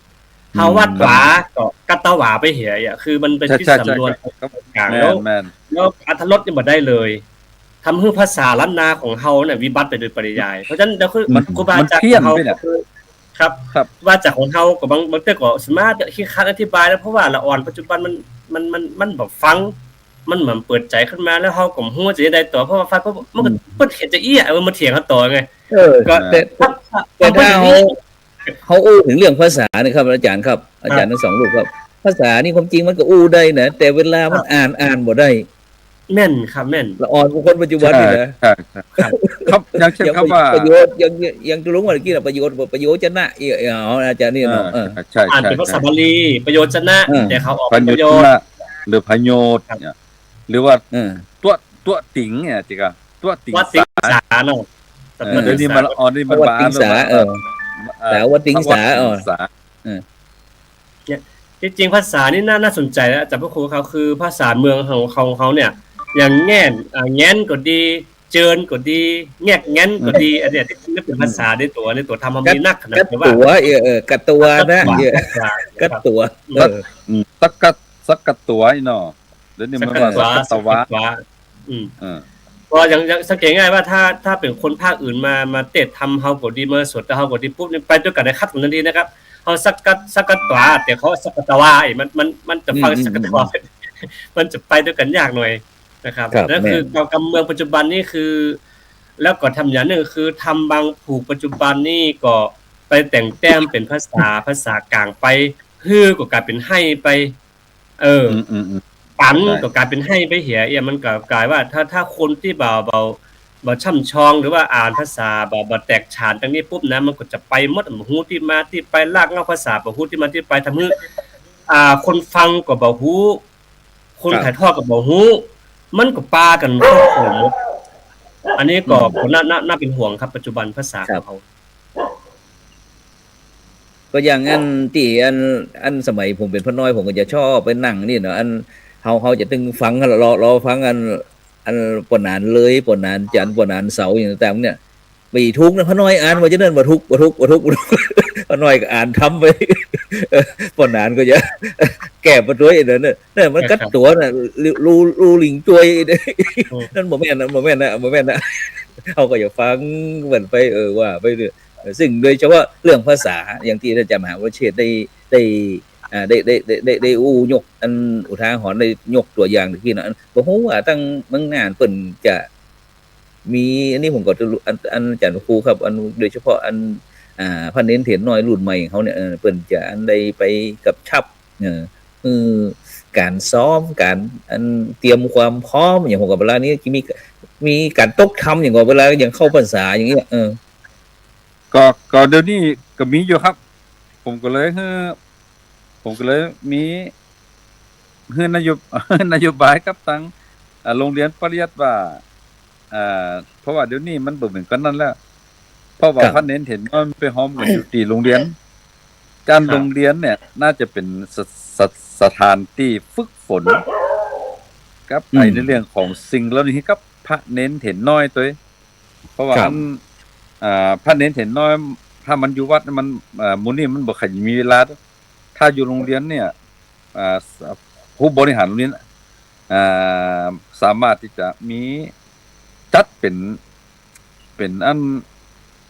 เฮาวัดหวาก็กัตตะหวาไปเหียคือมันเป็นที่สำนวนกลางแล้วอรรถรสนี่บ่ได้เลยทำให้ภาษาล้านนาของเฮาเนี่ยวิบัติไปโดยปริยายเพราะฉะนั้นคือครูบาอาจารย์ของเฮาครับว่าจากของเฮาก็บางเตื้อก็สามารถคิดคัดอธิบายแล้วเพราะว่าละอ่อนปัจจุบันมันแบบฟัง มันเหมือนเปิดใจขึ้นมาแล้วเฮาก็ฮู้ว่าจะได้ต่อเพราะว่าฟังก็มันก็เพิ่นเห็นจะอี้มาเถียงกันต่อไงก็แต่ถ้าเขาอู้ถึงเรื่องภาษานี่ครับอาจารย์ครับอาจารย์ทั้งสองรูปครับภาษานี่ความจริงมันก็อู้ได้นะแต่เวลามันอ่านบ่ได้แม่นครับแม่นละอ่อนบุคคลปัจจุบันนี่นะครับอย่างเช่นคำว่าประโยชน์ยังจะรู้ว่าเมื่อกี้น่ะประโยชน์จะนะอาจารย์นี่เนาะใช่อ่านเป็นภาษาบาลีประโยชน์ชนะแต่เขาออกประโยชน์หรือประโยชน์หรือว่าตัวติ๋งเนี่ยจิกะตัวติ๋งสาเนาะเดี๋ยวนี้มันอ่อนนี่มันบาติ๋งสาแต่ว่าติ๋งสาจริงๆภาษานี่น่าสนใจแล้วอาจารย์พระครูเขาคือภาษาเมืองของเขาเนี่ยอย่างแง่นแง้นก็ดีเจิญก็ดีแงกแง้นก็ดีอันเนี้ยที่นึกเป็นภาษาในตัวทำมันมีนักขนาดที่ว่ากัดตัวนะกัดตัวสักกัดตัวเนาะเดี๋ยวนี้มันว่าสักกัดตัวก็ยังสังเกตง่ายว่าถ้าเป็นคนภาคอื่นมาเตะทำเฮาก็ดีมาสดแต่เฮาก็ดีปุ๊บนี่ไปด้วยกันในคัดกันทันทีนะครับเฮาสักกัดตัวแต่เขาสักกัดตัวมันจะฟังสักกัดตัวมันจะไปด้วยกันยากหน่อยนะครับนั่นคือกำเมืองปัจจุบันนี่คือแล้วก็ทำอย่างนึงคือทำบางผูกปัจจุบันนี่ก็ไปแต่งแต้มเป็นภาษากลางไปฮือก็กลายเป็นให้ไปปันก็กลายเป็นให้ไปเหียมันก็กลายว่าถ้าคนที่เบาช่ำชองหรือว่าอ่านภาษาบ่แตกฉานตรงนี้ปุ๊บนะมันก็จะไปหมดฮู้ที่มาที่ไปลากเงาภาษาบ่ฮู้ที่มาที่ไปทำให้คนฟังก็บ่ฮู้คนถ่ายทอดก็บ่ฮู้มันก็ปากันเข้าโขมอันนี้ก็น่าเป็นห่วงครับปัจจุบันภาษาของเขาก็อย่างอันที่อันสมัยผมเป็นพ่อน้อยผมก็จะชอบไปนั่งนี่เนาะอันเขาจะตึงฟังรอฟังอันปนานเลยปนานจันปนานเสาอย่างต่างๆเนี่ยไปทุกนะพ่อน้อยอ่านว่าจะเนิ่นบ่ทุกพ่อน้อยก็อ่านทำไปปนานก็จะแก้ประตัวเนี่ยมันกัดตัวน่ะรูลิงตัวยนั่นบ่แม่นนะเขาก็อย่าฟังเหมือนไปว่าไปเรื่อยซึ่งโดยเฉพาะเรื่องภาษาอย่างที่อาจารย์มหาวิเชษฐ์ได้ยกอันอุทาหรณ์ได้ยกตัวอย่างที่นั่นบ่ฮู้ว่าตั้งเมืองน่านเพิ่นจะมีอันนี้ผมก็อันอาจารย์ครูครับอันโดยเฉพาะอันพระเน้นเถรน้อยรุ่นใหม่เขาเนี่ยเพิ่นจะอันใดไปกับชับการซ้อมการอันเตรียมความพร้อมอย่างผมกับเวลานี้มีการตกทำอย่างกับเวลาอย่างเข้าพรรษาอย่างเงี้ยก็เดี๋ยวนี้ก็มีอยู่ครับผมก็เลยมีนโยบายกับทางโรงเรียนปริยัติว่าเพราะว่าเดี๋ยวนี้มันบ่เหมือนกันนั่นแล้วเพราะว่าพระเน้นเห็นมันไปฮ้อมกันอยู่ที่โรงเรียนการโรงเรียนเนี่ยน่าจะเป็นสถานที่ฝึกฝนกับในเรื่องของสิ่งเหล่านี้กับพระเน้นเห็นน้อยตัวเพราะว่าพระเน้นเห็นน้อยถ้ามันอยู่วัดมันมื้อนี้มันบ่ค่อยมีเวลาถ้าอยู่โรงเรียนเนี่ยผู้บริหารโรงเรียนสามารถที่จะมีจัดเป็นอัน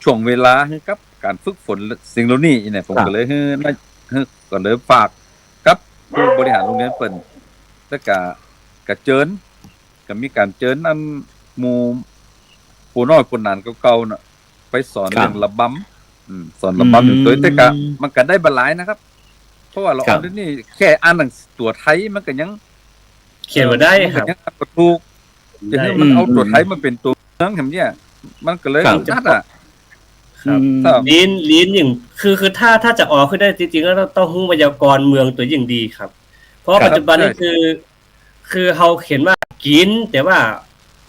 ช่วงเวลาให้กับการฝึกฝนสิ่งเหล่านี้เนี่ยผมก็เลยก็เลยฝากกับผู้บริหารโรงเรียนเปิ้นแล้วก็เจิญก็มีการเจิญอันหมู่ผู้น้อยผู้นานเก่าๆน่ะไปสอนเรื่องระบำสอนระบำอยู่ตัวแต่ก็มันก็ได้บ่หลายนะครับเพราะว่าเราเดี๋ยวนี้แค่อ่านหนังตัวไทยมันก็ยังเขียนบ่ได้ครับยังถูกจะให้มันเอาตัวไทยมาเป็นตัวเมืองแบบเนี้ยมันก็เลยจัดครับลิ้นอย่างคือถ้าจะออกขึ้นได้จริงๆก็ต้องฮู้ไวยากรณ์เมืองตัวยิ่งดีครับเพราะปัจจุบันนี้คือเฮาเห็นว่ากินแต่ว่า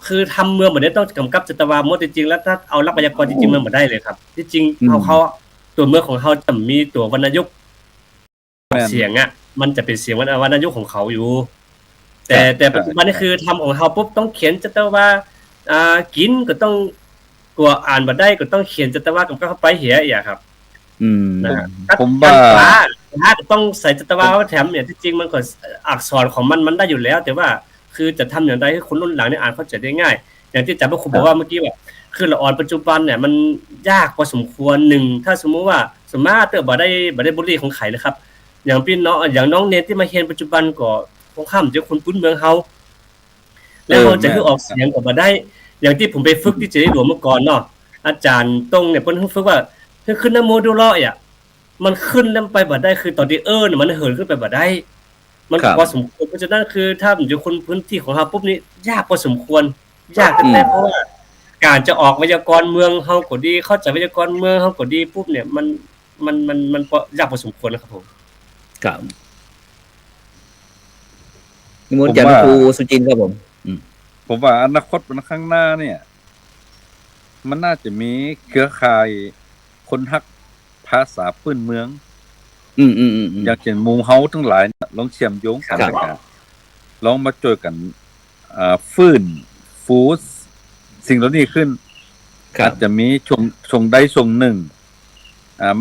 คือทำเมืองบ่ได้ต้องกำกับจัตวาหมดจริงๆแล้วถ้าเอาหลักไวยากรณ์จริงๆมันบ่ได้เลยครับที่จริงเขาตัวเมืองของเฮาจะมีตัววรรณยุกต์เสียงมันจะเป็นเสียงวรรณยุกต์ของเขาอยู่แต่ปัจจุบันนี้คือทำของเฮาปุ๊บต้องเขียนจัตวากินก็ต้องกลัวอ่านบ่ได้ก็ต้องเขียนจัตวากับเข้าไปเหียอีกครับผมว่าก็ต้องใส่จัตวาแถมเนี่ยที่จริงมันก็อักษรของมันได้อยู่แล้วแต่ว่าคือจะทำอย่างไรให้คนรุ่นหลังเนี่ยอ่านเข้าใจได้ง่ายอย่างที่อาจารย์พระครูบอกว่าเมื่อกี้ว่าคือละอ่อนปัจจุบันเนี่ยมันยากพอสมควรหนึ่งถ้าสมมุติว่าสมมาเตอบ่ได้บุรีของไข่นะครับอย่างพี่น้องอย่างน้องเนตที่มาเรียนปัจจุบันก็คงข้ามจากคนพื้นเมืองเฮา แล้วเขาจะคือออกเสียงก็บ่ได้อย่างที่ผมไปฝึกที่เจดีย์หลวงเมื่อก่อนเนาะอาจารย์ตรงเนี่ยเพิ่นฝึกว่าคือขึ้นนะโมดูลอยอ่ะมันขึ้นนำไปบ่ได้คือตอนที่น่ะมันเหินขึ้นไปบ่ได้มันพอสมควรเพราะฉะนั้นคือถ้าอยู่คนพื้นที่ของเฮาปุ๊บนี่ยากพอสมควรยากแต่เพราะว่าการจะออกไวยากรณ์เมืองเฮาก็ดีเข้าใจไวยากรณ์เมืองเฮาก็ดีปุ๊บเนี่ยมันยากพอสมควรนะครับผมครับนิมนต์จากครูสุจินต์ครับผมว่าอนาคตมันข้างหน้าเนี่ยมันน่าจะมีเครือข่ายคนฮักภาษาพื้นเมืองอย่างเช่นหมู่เฮาทั้งหลายลองเชื่อมโยงกันแล้วกันลองมาช่วยกันฟื้นฟูสิ่งเหล่านี้ขึ้นอาจจะมีช่วงใดช่วงหนึ่ง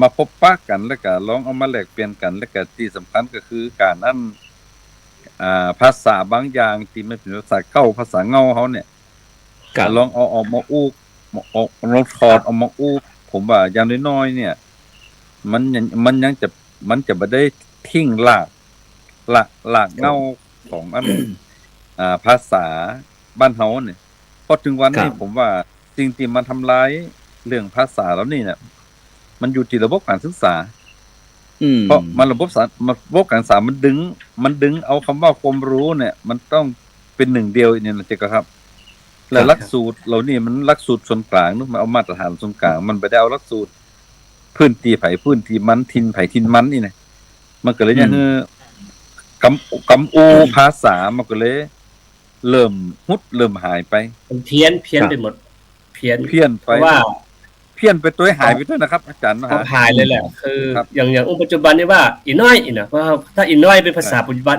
มาพบปะกันแล้วก็ลองเอามาแลกเปลี่ยนกันแล้วก็ที่สำคัญก็คือการนั้นภาษาบางอย่างที่ไม่เป็นภาษาเก่าภาษาเงาเขาเนี่ยลองเอาออกมาอู้ลองถอดออกมาอู้ผมว่าอย่างน้อยๆเนี่ยมันจะไม่ได้ทิ้งหลากเงาของภาษาบ้านเฮาเนี่ยพอถึงวันนี้ผมว่าสิ่งที่มันทำลายเรื่องภาษาแล้วนี่เนี่ยมันอยู่ที่ระบบการศึกษาเพราะมันระบบการศึกษามันดึงเอาคำว่าความรู้เนี่ยมันต้องเป็นหนึ่งเดียวเนี่ยนะเจ๊ครับและหลักสูตรเหล่านี้มันหลักสูตรส่วนกลางมันเอามาตรฐานส่วนกลางมันไปได้เอาหลักสูตรพื้นที่ไผ่พื้นที่มันทินไผ่ทินมันนี่นะมันก็เลยเนี่ยคือกำอูภาษามันก็เลยเริ่มหายไปเพี้ยนไปหมดเพี้ยนไปว่าเพี้ยนไปตัวหายไปด้วยนะครับอาจารย์หายเลยแหละคืออย่างปัจจุบันนี่ว่าอีน้อยอีนะเพราะถ้าอีน้อยเป็นภาษาปัจจุบัน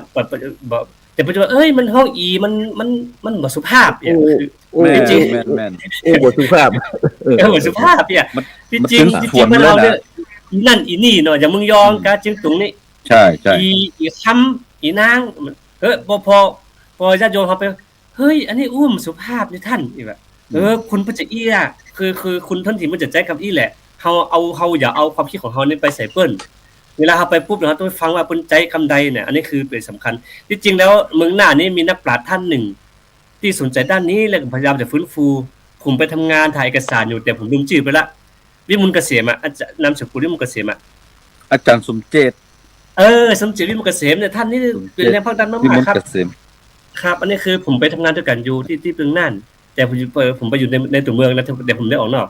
แต่ปัจจุบันมันห้องอีมันบ่สุภาพเนี่ยคือจริงบ่สุภาพบ่สุภาพเนี่ยจริงมันเราเนี่ยนั่นอีนี่เนาะอย่างมึงยองกะจึงตุงนี่ใช่อีคำอีนางพอญาติโยมเขาไปเฮ้ยอันนี้สุภาพนี่ท่านอีแบบคุณปัจจะอี้อ่ะคือคุณท่านที่มันจะแจ้งกับอี้แหละเฮาอย่าเอาความคิดของเฮานี่ไปใส่เปิ้นเวลาเฮาไปปุ๊บเราต้องฟังว่าเปิ้นใจคำใดเนี่ยอันนี้คือเป็นสำคัญที่จริงแล้วเมืองหน้านี้มีนักปราชญ์ท่านหนึ่งที่สนใจด้านนี้และพยายามจะฟื้นฟูผมไปทำงานถ่ายเอกสารอยู่แต่ผมลืมชื่อไปละวิมุลย์เกษมอาจารย์นามสกุลวิมุลย์เกษมอาจารย์สมเจตสมเจตวิมุลย์เกษมเนี่ยท่านนี่เป็นแรงผลักดันมากๆครับอันนี้คือผมไปทำงานด้วยกันอยู่ที่เมืองน่านแต่ผมไปอยู่ในตัวเมืองนะแต่ผมได้ออกนอก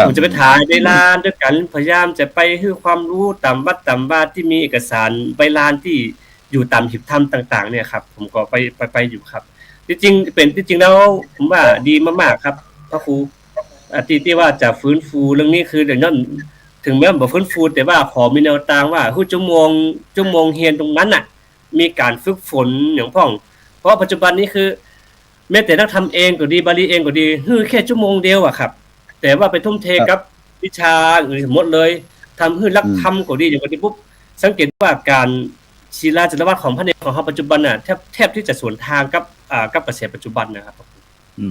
ผมจะไปถ่ายในลานด้วยกันพยายามจะไปให้ความรู้ตามวัดตามบ้านที่มีเอกสารใบลานที่อยู่ตามหิบถ้ำต่างๆเนี่ยครับผมก็ไปอยู่ครับจริงแล้วผมว่าดีมากๆครับพระครูที่ว่าจะฟื้นฟูเรื่องนี้คืออย่างนั้นถึงแม้บ่ฟื้นฟูแต่ว่าขอมีแนวทางว่าชั่วโมงเรียนตรงนั้นน่ะมีการฝึกฝนอย่างพ่องเพราะปัจจุบันนี้คือแม้แต่นักทำเองก็ดีบาลีเองก็ดีแค่ชั่วโมงเดียวอะครับแต่ว่าไปทุ่มเทกับวิชาอื่นหมดเลยทำลักธรรมก็ดีอย่างนี้ปุ๊บสังเกตว่าการศิลาจารวัตรของพระเนรของเฮาปัจจุบันน่ะแทบที่จะสวนทางกับกระแสปัจจุบันนะครับ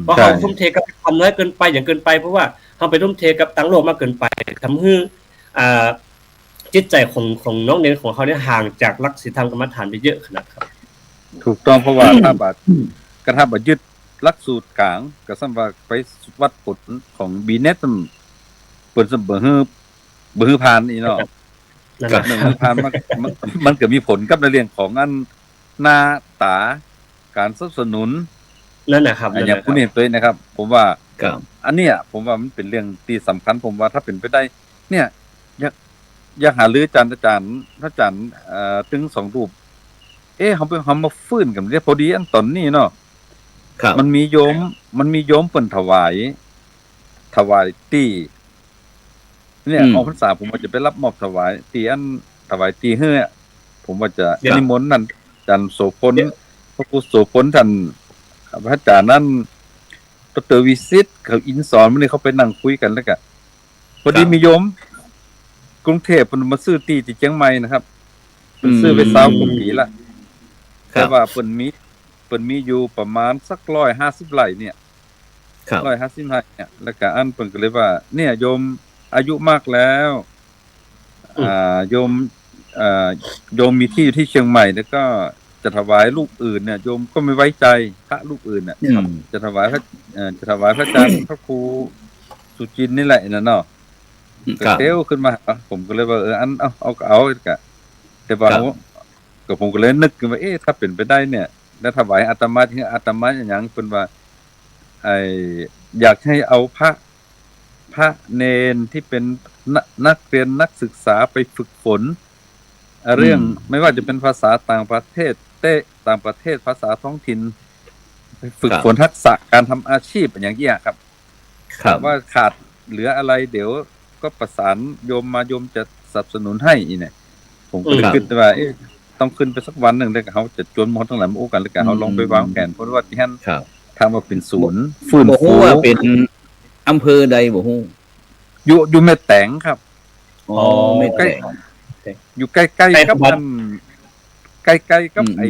เพราะเฮาทุ่มเทกับทำน้อยเกินไปอย่างเกินไปเพราะว่าเฮาไปทุ่มเทกับต่างโลกมากเกินไปทำให้จิตใจของน้องเนรของเขาเนี่ยห่างจากหลักศีลธรรมกรรมฐานไปเยอะขนาดครับถูกต้องเพราะว่าถ้าบายึดหลักสูตรกลางก็สำว่าไปวัดผลของบีเน็ตเปิดเบอร์ฮือผ่านนี่เนาะกับ1ฮือผ่านมันก็มีผลกับในเรื่องของอันหน้าตาการสนับสนุนนั่นนะครับอย่างผู้นี้ตัวนะครับผมว่าอันเนี้ยผมว่ามันเป็นเรื่องที่สำคัญผมว่าถ้าเป็นไปได้เนี่ยอยากหารืออาจารย์พระอาจารย์ถึง2รูปเขามาฟื้นกันเรียพอดีอันตอนนี้เนาะมันมีโยมเปิ่นถวายตีเนี่ยออกพรรษาผมว่าจะไปรับมอบถวายตีอันถวายตีเฮ้อผมว่าจะนิมนต์นั่นอาจารย์โสพลพระครูโสพลท่านพระอาจารย์นั่นดร.วิสิตเขาอินสอนมื้อนี้เขาไปนั่งคุยกันแล้วก็พอดีมีโยมกรุงเทพเพิ่นมาซื้อตีที่เชียงใหม่นะครับเพิ่นซื้อไป20กว่าปีละแต่ว่าเพิ่นมีอยู่ประมาณสัก150ไร่เนี่ย150ไร่เนี่ยแล้วก็อันเพิ่นก็เลยว่าเนี่ยโยมอายุมากแล้วโยมมีที่อยู่ที่เชียงใหม่แล้วก็ จะถวายรูปอื่นเนี่ยโยมก็ไม่ไว้ใจพระรูปอื่นเนี่ยจะถวายพระอาจารย์พระครูสุจินต์นี่แหละนะเนาะก็เตี้ยวขึ้นมาผมก็เลยว่าอันเอากะแต่ว่าก็ผมก็เลยนึกขึ้นว่าถ้าเป็นไปได้เนี่ยแล้วถวายอาตมาที่อาตมาอย่างเพิ่นว่าอยากให้เอาพระเนนที่เป็นนักเรียนนักศึกษาไปฝึกฝนเรื่องไม่ว่าจะเป็นภาษาต่างประเทศต่างประเทศภาษาท้องถิ่นไปฝึกฝนทักษะการทำอาชีพอย่างเงี้ยครับว่าขาดเหลืออะไรเดี๋ยวก็ประสานโยมจะสนับสนุนให้เนี่ยผมก็เลยคิดว่าต้องขึ้นไปสักวันหนึ่งแล้วเขาจะจวนหมดทั้งหลายมาอู้กันแล้วกันเขาลองไปวางแผนเพราะว่าที่นั่นทำมาเป็นศูนย์ฟื้นฟูว่าเป็นอำเภอใดบ่ฮู้อยู่แม่แตงครับไม่ใกล้อยู่ใกล้ๆกับใกล้ๆกับไอ้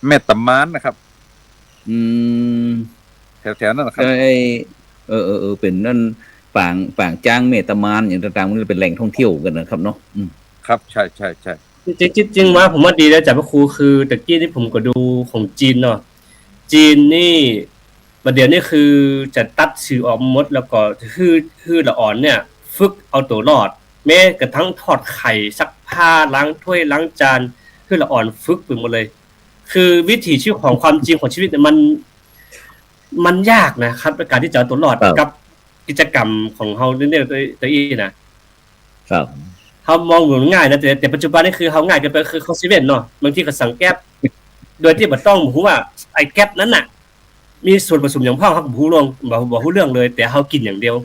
แม่ตะมานนะครับแถวๆนั่นนะครับเป็นนั่นป่างจ้างเมตามานอย่างต่างๆมันเป็นแหล่งท่องเที่ยวกันนะครับเนาะครับใช่จริงว่าผมว่าดีแล้วจากพระครูคือตะกี้ที่ผมก็ดูของจีนเนาะจีนนี่ประเดี๋ยวนี้คือจะตัดสื่อออกหมดแล้วก็คือละอ่อนเนี่ยฝึกเอาตัวรอดแม้กระทั่งทอดไข่ซักผ้าล้างถ้วยล้างจานคือละอ่อนฝึกไปหมดเลยคือวิถีชีวิตของความจริงของชีวิตเนี่ยมันยากนะครับในการที่จะเอาตัวรอดกับกิจกรรมของเฮาเนี่ยตัวอีนะครับเฮามองเหมือนง่ายนะแต่ปัจจุบันนี่คือเฮาง่ายเกินไปคือเขาเซเว่นเนาะบางทีก็สั่งแก๊ปโดยที่บ่ต้องรู้ว่าไอ้แก๊ปนั้นน่ะมีส่วนผสมอย่างพ่อครับบ่ฮู้เรื่องเลยแต่เฮากินอย่างเดียว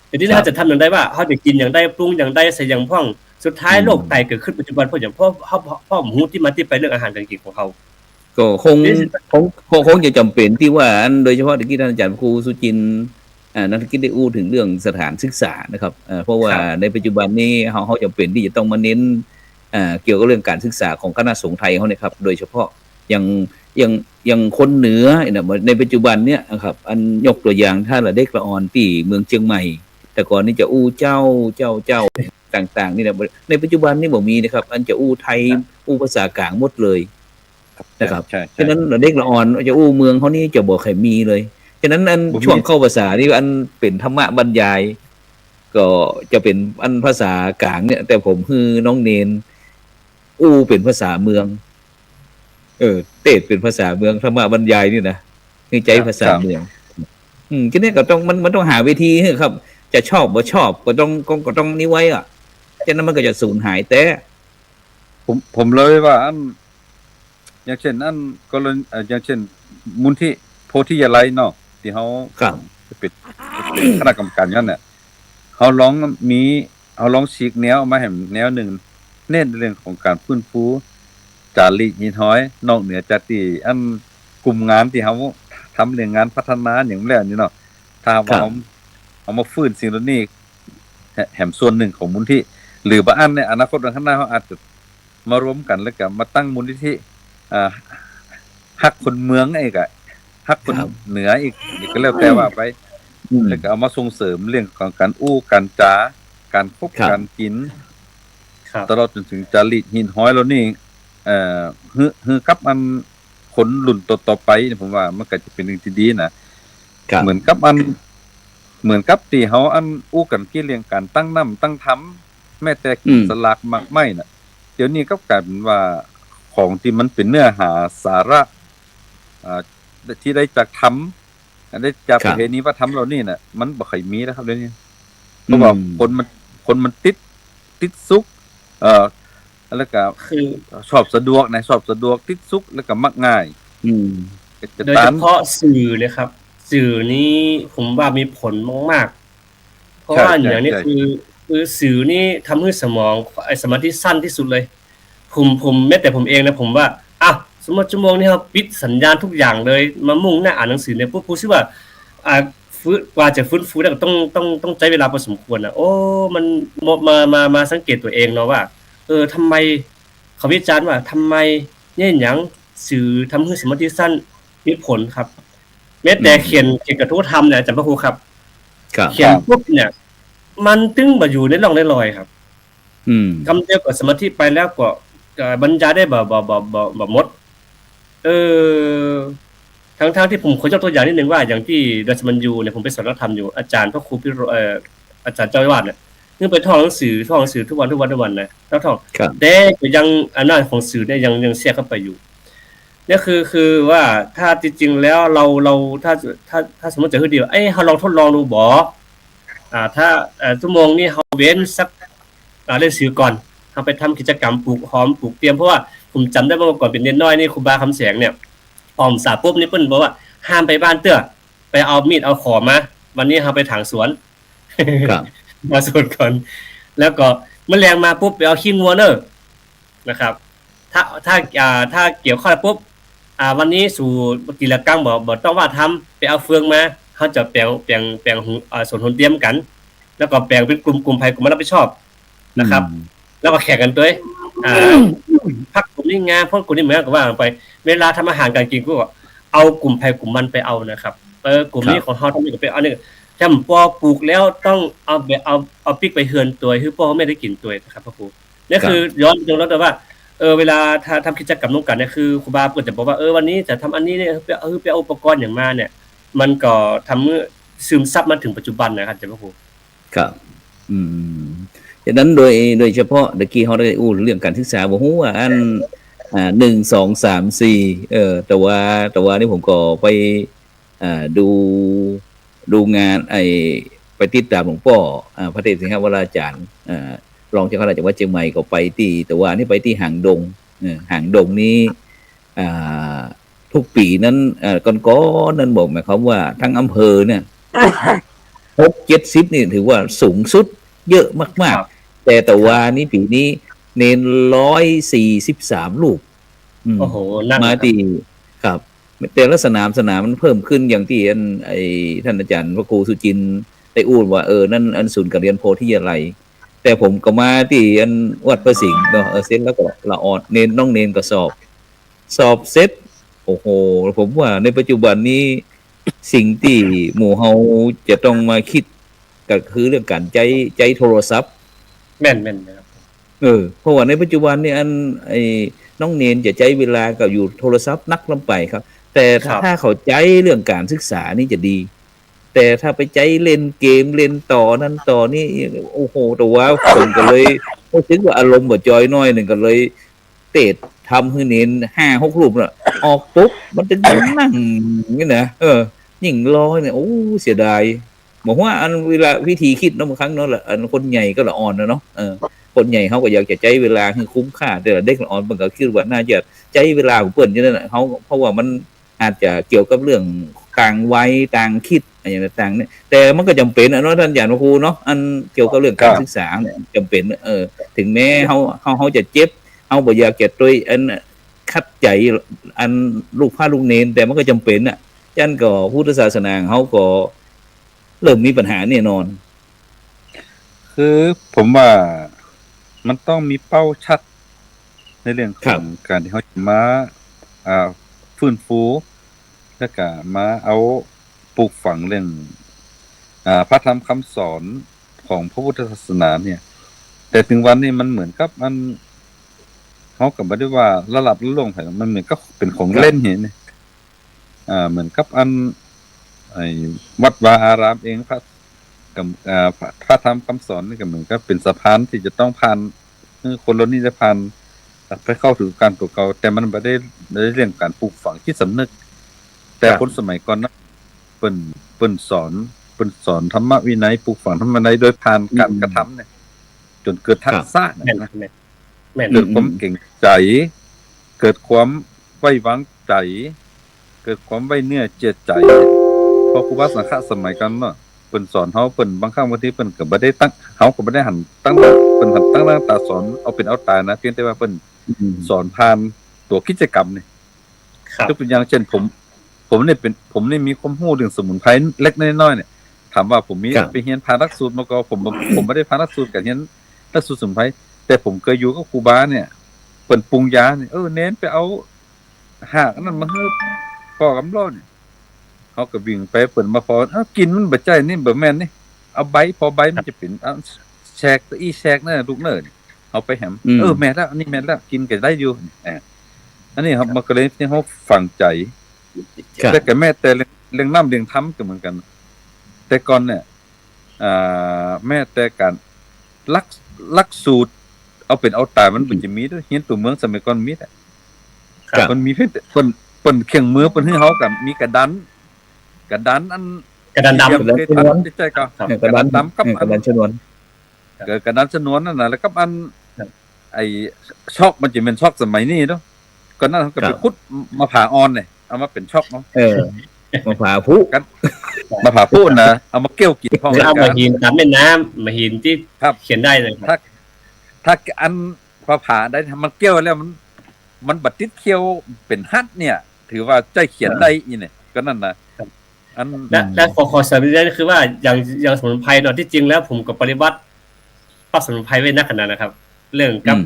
แต่ที่เราจะทำอย่างได้ว่าเฮาจะกินอย่างใดปรุงอย่างใดใส่อย่างพ่องสุดท้ายโรคไตเกิดขึ้นปัจจุบันเพราะอย่างพ่อบ่ฮู้ที่มาที่ไปเรื่องอาหารการกินของเฮาก็คงจะจำเป็นที่ว่าโดยเฉพาะที่ท่านอาจารย์ครูสุจินต์นักกิจได้อู้ถึงเรื่องสถานศึกษานะครับเพราะว่าในปัจจุบันนี้เขาจำเป็นที่จะต้องมาเน้นเกี่ยวกับเรื่องการศึกษาของคณะสงฆ์ไทยเขาเนี่ยครับโดยเฉพาะอย่างคนเหนือในปัจจุบันเนี่ยครับอันยกตัวอย่างถ้าละเด็กละอ่อนที่เมืองเชียงใหม่แต่ก่อนนี่จะอู้เจ้าต่างๆนี่นะในปัจจุบันนี่บ่มีนะครับอันจะอู้ไทยอู้ภาษากลางหมดเลยนะครับฉะนั้นเด็กละอ่อนจะอู้เมืองเขานี่จะบ่เคยมีเลยฉะนั้นอันช่วงเข้าภาษานี่อันเป็นธรรมะบรรยายก็จะเป็นอันภาษากลางเนี่ยแต่ผมคือน้องเนนอู้เป็นภาษาเมืองเตศเป็นภาษาเมืองธรรมะบรรยายนี่นะคือใจภาษาเมืองทีนี้ก็ต้องมันต้องหาวิธีครับจะชอบบ่ชอบก็ต้องนี้ไว้อ่ะฉะนั้นมันก็จะสูญหายแต่ผมเลยว่าอันอย่างเช่นอันก็เลยอย่างเช่นมูลที่โพธิยาลัยเนาะที่เขาจะเป็นคณะกรรมการนั่นเนี่ยเขาลองฉีกแนวมาให้แนวหนึ่งเน้นเรื่องของการฟื้นฟูจารีตหินห้อยนอกเหนือจากที่อันกลุ่มงานที่เขาทำเรื่องงานพัฒนาอย่างแรกนี่เนาะถ้าว่าเอามาฟื้นสิ่งเหล่านี้แห่งส่วนหนึ่งของมูลที่หรือบางอันในอนาคตข้างหน้าเขาอาจจะมารวมกันแล้วก็มาตั้งมูลนิธิฮักคนเมืองไอ้กะฮักคนเหนืออีกก็แล้วแต่ว่าไปแล้วก็เอามาส่งเสริมเรื่องของการอู้การจาการคบการกินตลอดจนถึงจารีตหินห้อยแล้วนี่ฮือกับอันคนรุ่นต่อไปผมว่ามันก็จะเป็นสิ่งที่ดีนะเหมือนกับที่เขาอันอู้กันเรื่องการตั้งน้ำตั้งทำแม้แต่สลากมากไม่น่ะเดี๋ยวนี้ก็กลายเป็นว่าของที่มันเป็นเนื้อหาสาระที่ได้จากทำได้จากประเพณีวัฒนธรรมเรานี่น่ะมันบ่ค่อยมีแล้วครับเดี๋ยวนี้เพราะว่าคนมันติดซุกแล้วก็คือชอบสะดวกติดซุกแล้วก็มักง่ายโดยเฉพาะสื่อเลยครับสื่อนี้ผมว่ามีผลมากๆเพราะว่าอย่างนี้คือสื่อนี่ทำให้สมองสมาธิสั้นที่สุดเลยผมแม้แต่ผมเองนะผมว่าสมมติชั่วโมงนี้ครับปิดสัญญาณทุกอย่างเลยมามุ่งหน้าอ่านหนังสือเนี่ยผู้ชื่อว่ากว่าจะฟื้นฟูได้ก็ต้องใช้เวลาพอสมควรนะโอ้มันมาสังเกตตัวเองเนาะว่าทำไมเขาวิจารณ์ว่าทำไมเนี่ยหยังสื่อทำให้สมาธิสั้นมีผลครับแม้แต่เขียนกระทู้ธรรมเนี่ยอาจารย์พระครูครับเขียนปุ๊บเนี่ยมันตึ้งมาอยู่ในร่องในรอยครับคำเดียวกับสมาธิไปแล้วก็บรรยายได้บ่หมด เออทั้งที่ผมขอยกตัวอย่างนิดนึงว่าอย่างที่ราชมัญยูเนี่ยผมไปสอนนักธรรมอยู่อาจารย์พระครูพิโรอาจารย์เจ้าอาวาสเนี่ยคือไปท่องหนังสือทุกวันนะแล้วท่อง ครับ แต่ก็ยังอำนาจของสื่อเนี่ยยังแทรกเข้าไปอยู่เนี่ยคือว่าถ้าจริงๆแล้วเราถ้าสมมติจะคือดีว่าเราลองทดลองดูบ่ถ้าชั่วโมงนี้เฮาเว้นสักเล่นสื่อก่อนเฮาไปทำกิจกรรมปลูกหอมปลูกเตรียมเพราะว่าผมจำได้ว่าเมื่อก่อนเป็นเด็กน้อยนี่ครูบาคำแสงเนี่ยออมสาปุ๊บนี่เพิ่นบอกว่าห้ามไปบ้านเตื้อไปเอามีดเอาขอมาวันนี้เฮาไปถางสวน ครับ มาสวนก่อนแล้วก็แมลงมาปุ๊บไปเอาขี้งัวเนอะนะครับ ถ้าเกี่ยวข้าวปุ๊บวันนี้สู่กิจกรรมบ่ต้องว่าทำไปเอาเฟืองมาเขาจะแปลงสวนหุนเตรียมกัน แล้วก็แปลงเป็นกลุ่มภัยกลุ่มรับผิดชอบนะครับ แล้วก็แข่งกันด้วยพักกลุ่มนี้งานพวกกลุ่มนี้เหมือนกับว่าไปเวลาทำอาหารการกินก็เอากลุ่มภัยกลุ่มมันไปเอานะครับกลุ่มนี้ของเขาทำนี่ก็ไปเอานี่จำปอปลูกแล้วต้องเอาปิกไปเฮือนตัวคือปอไม่ได้กินตัวนะครับพ่อครูนี่คือย้อนตรงแล้วแต่ว่าเวลาถ้าทำกิจกรรมร่วมกันเนี่ยคือครูบาก็จะบอกว่าวันนี้จะทำอันนี้เนี่ยไปเอาอุปกรณ์อย่างมาเนี่ยมันก็ทำให้ซึมซับมาถึงปัจจุบันนะครับพ่อครูครับฉะนั้นโดยเฉพาะเมื่อกี้เขาได้เรื่องการศึกษาบ่ฮู้ว่าอัน1 2 3 4แต่ว่านี่ผมก็ไปดูงานไปติดตามหลวงพ่อพระเดชสิงหวราจารย์รองเจ้าคณะจังหวัดเชียงใหม่ก็ไปที่แต่ว่านี่ไปที่หางดงนี้ทุกปีนั้นก่อนนั้นบอกหมายความว่าทั้งอำเภอเนี่ย60-70นี่ถือว่าสูงสุดเยอะมากๆแต่ว่านี่ปีนี้เน้น143 ลูกโอ้โหมาที่ครับแต่ละสนามมันเพิ่มขึ้นอย่างที่ท่านอาจารย์พระครูสุจินต์ได้อู้ว่านั่นอันศูนย์การเรียนโพธิยาลัยแต่ผมก็มาที่อันวัดประสิงห์เนาะเสร็จแล้วก็ละออดน้องเนนก็สอบเสร็จโอ้โหผมว่าในปัจจุบันนี้สิ่งที่หมู่เฮาจะต้องมาคิดก็คือเรื่องการใจโทรศัพท์แม่นนะครับเพราะว่าในปัจจุบันนี่อันน้องเนนจะใจเวลากับอยู่โทรศัพท์นักลำไปครับแต่ถ้าเขาใจเรื่องการศึกษานี่จะดีแต่ถ้าไปใจเล่นเกมเล่นต่อนั้นต่อนี่โอ้โหแต่ว่าคนก็เลยถึงว่าอารมณ์บ่จอยน้อยนึงก็เลยเตะทำให้เน้น 5-6 รูปน่ะออกปุ๊บมันจะนั่งนี่นะยิ่งรอเนี่ยโอ้เสียดายบอกว่าอันเวลาวิธีคิดเนาะบางครั้งเนาะอันคนใหญ่ก็ละอ่อนเนาะคนใหญ่เขาก็อยากจะใจเวลาให้คุ้มค่าแต่เด็กละอ่อนมันก็คิดว่าน่าจะใจเวลาของเปิ้นจังนั้นน่ะเขาเพราะว่ามันอาจจะเกี่ยวกับเรื่องต่างวัยต่างคิดอย่างต่างเนี่ยแต่มันก็จำเป็นเนาะท่านอาจารย์ครูเนาะอันเกี่ยวกับเรื่องการศึกษาเนี่ยจำเป็นถึงแม้เขาจะเจ็บเขาบ่อยากจะด้วยอันคัดใจอันลูกพระลูกเนนแต่มันก็จำเป็นอ่ะจันก็พุทธศาสนาเขาก็เริ่มมีปัญหาแน่นอนคือผมว่ามันต้องมีเป้าชัดในเรื่องของการที่เขาจะมาฟื้นฟูแล้วก็มาเอาปลูกฝังเรื่องพระธรรมคำสอนของพระพุทธศาสนาเนี่ยแต่ถึงวันนี้มันเหมือนกับมันเขาก็บ่ได้ว่าระลับละล่วงไปมันเหมือนกับเป็นของเล่นเห็นเหมือนกับอันวัดวาอารามเองพระธรรมคำสอนนี่ก็เหมือนกับเป็นสะพานที่จะต้องผ่านคนรุ่นนี้จะผ่านไปเข้าถึงการตัวเก่าแต่มันบ่ได้เรื่องการปลูกฝังที่สำนึกแต่คนสมัยก่อนนะเปิ้นสอนธรรมวินัยปลูกฝังธรรมวินัยโดยผ่านการกระทำเนี่ยจนเกิดทักษะนะเกิดความเก่งใจเกิดความไว้วางใจเกิดความไว้เนื้อเชื่อใจเพราะครูบาสังฆะสมัยก่อนเนาะเปิ้นสอนเฮาเปิ้นบางครั้งบางทีเปิ้นก็บ่ได้ตั้งเฮาก็บ่ได้หันตั้งเปิ้นหันตั้งตาสอนเอาเป็นเอาตายนะเพียงแต่ว่าเปิ้นสอนผ่านตัวกิจกรรมนี่ยกตัวอย่างเช่นผมนี่มีความรู้เรื่องสมุนไพรเล็กน้อยๆเนี่ยถามว่าผมมีไปเรียนผ่านหลักสูตรมาก็ผมบ่ได้ผ่านหลักสูตรกับเรียนหลักสูตรสมุนไพรแต่ผมเคยอยู่กับครูบาเนี่ยเปิ้นปรุงยาเนี่ยเน้นไปเอาหากนั้นมาเฮ็ดพ่อกำร้อนเขาก็วิ่งไปเปิ้นมาพอกินมันบ่ใจนี่บ่แม่นนี่เอาใบพอใบมันจะเป็นแชกแชกนั่นลูกเนิร์ดเอาไปแหมแม่นแล้วอันนี้แม่นแล้วกินก็ได้อยู่ อันนี้ครับมันก็เลยที่เขาฝังใจ ครับ แต่กับแม่แต่เรื่องน้ำเรื่องทำก็เหมือนกัน แต่ก่อนเนี่ยแม่แต่การลักสูตรเอาเป็นเอาตายมันจะมีด้วยเฮียนตัวเมืองสมัยก่อนมีแต่ ครับ มันมีเพิ่นเปิ้นเคียงมือเปิ้นให้เฮากับมีกระดันอัน กระดานดำ เยี่ยมเคยทำใช่ก็ ครับ กระดันดำกับ กระดานชนวน กระดันชนวนนั่นน่ะแล้วก็อัน ครับ ไอ้ช็อกมันจะเป็นช็อกสมัยนี้เนาะก่อนนั้นเขาก็ไปขุดมาผ่าออนเนี่ยเอามาเป็นช็อกเนาะ มาผ่าผู้ มาผ่าพูดนะเอามาเกี่ยวกินห้อง แล้วเอามาหินตามแม่น้ำมาหินที่ ครับ เขียนได้เลยครับ ถ้าอันผ่าได้มันเกี่ยวแล้วมันบัดติดเคี้ยวเป็นฮัดเนี่ย ถือว่าใจเขียนได้อีเนี่ยก็นั่นนะอัน และขอเสริมนิดนึงคือว่าอย่างสมุนไพรเนาะที่จริงแล้วผมกับปฏิบัติปักสมุนไพรไว้นักขนาดนะครับ เรื่องกับ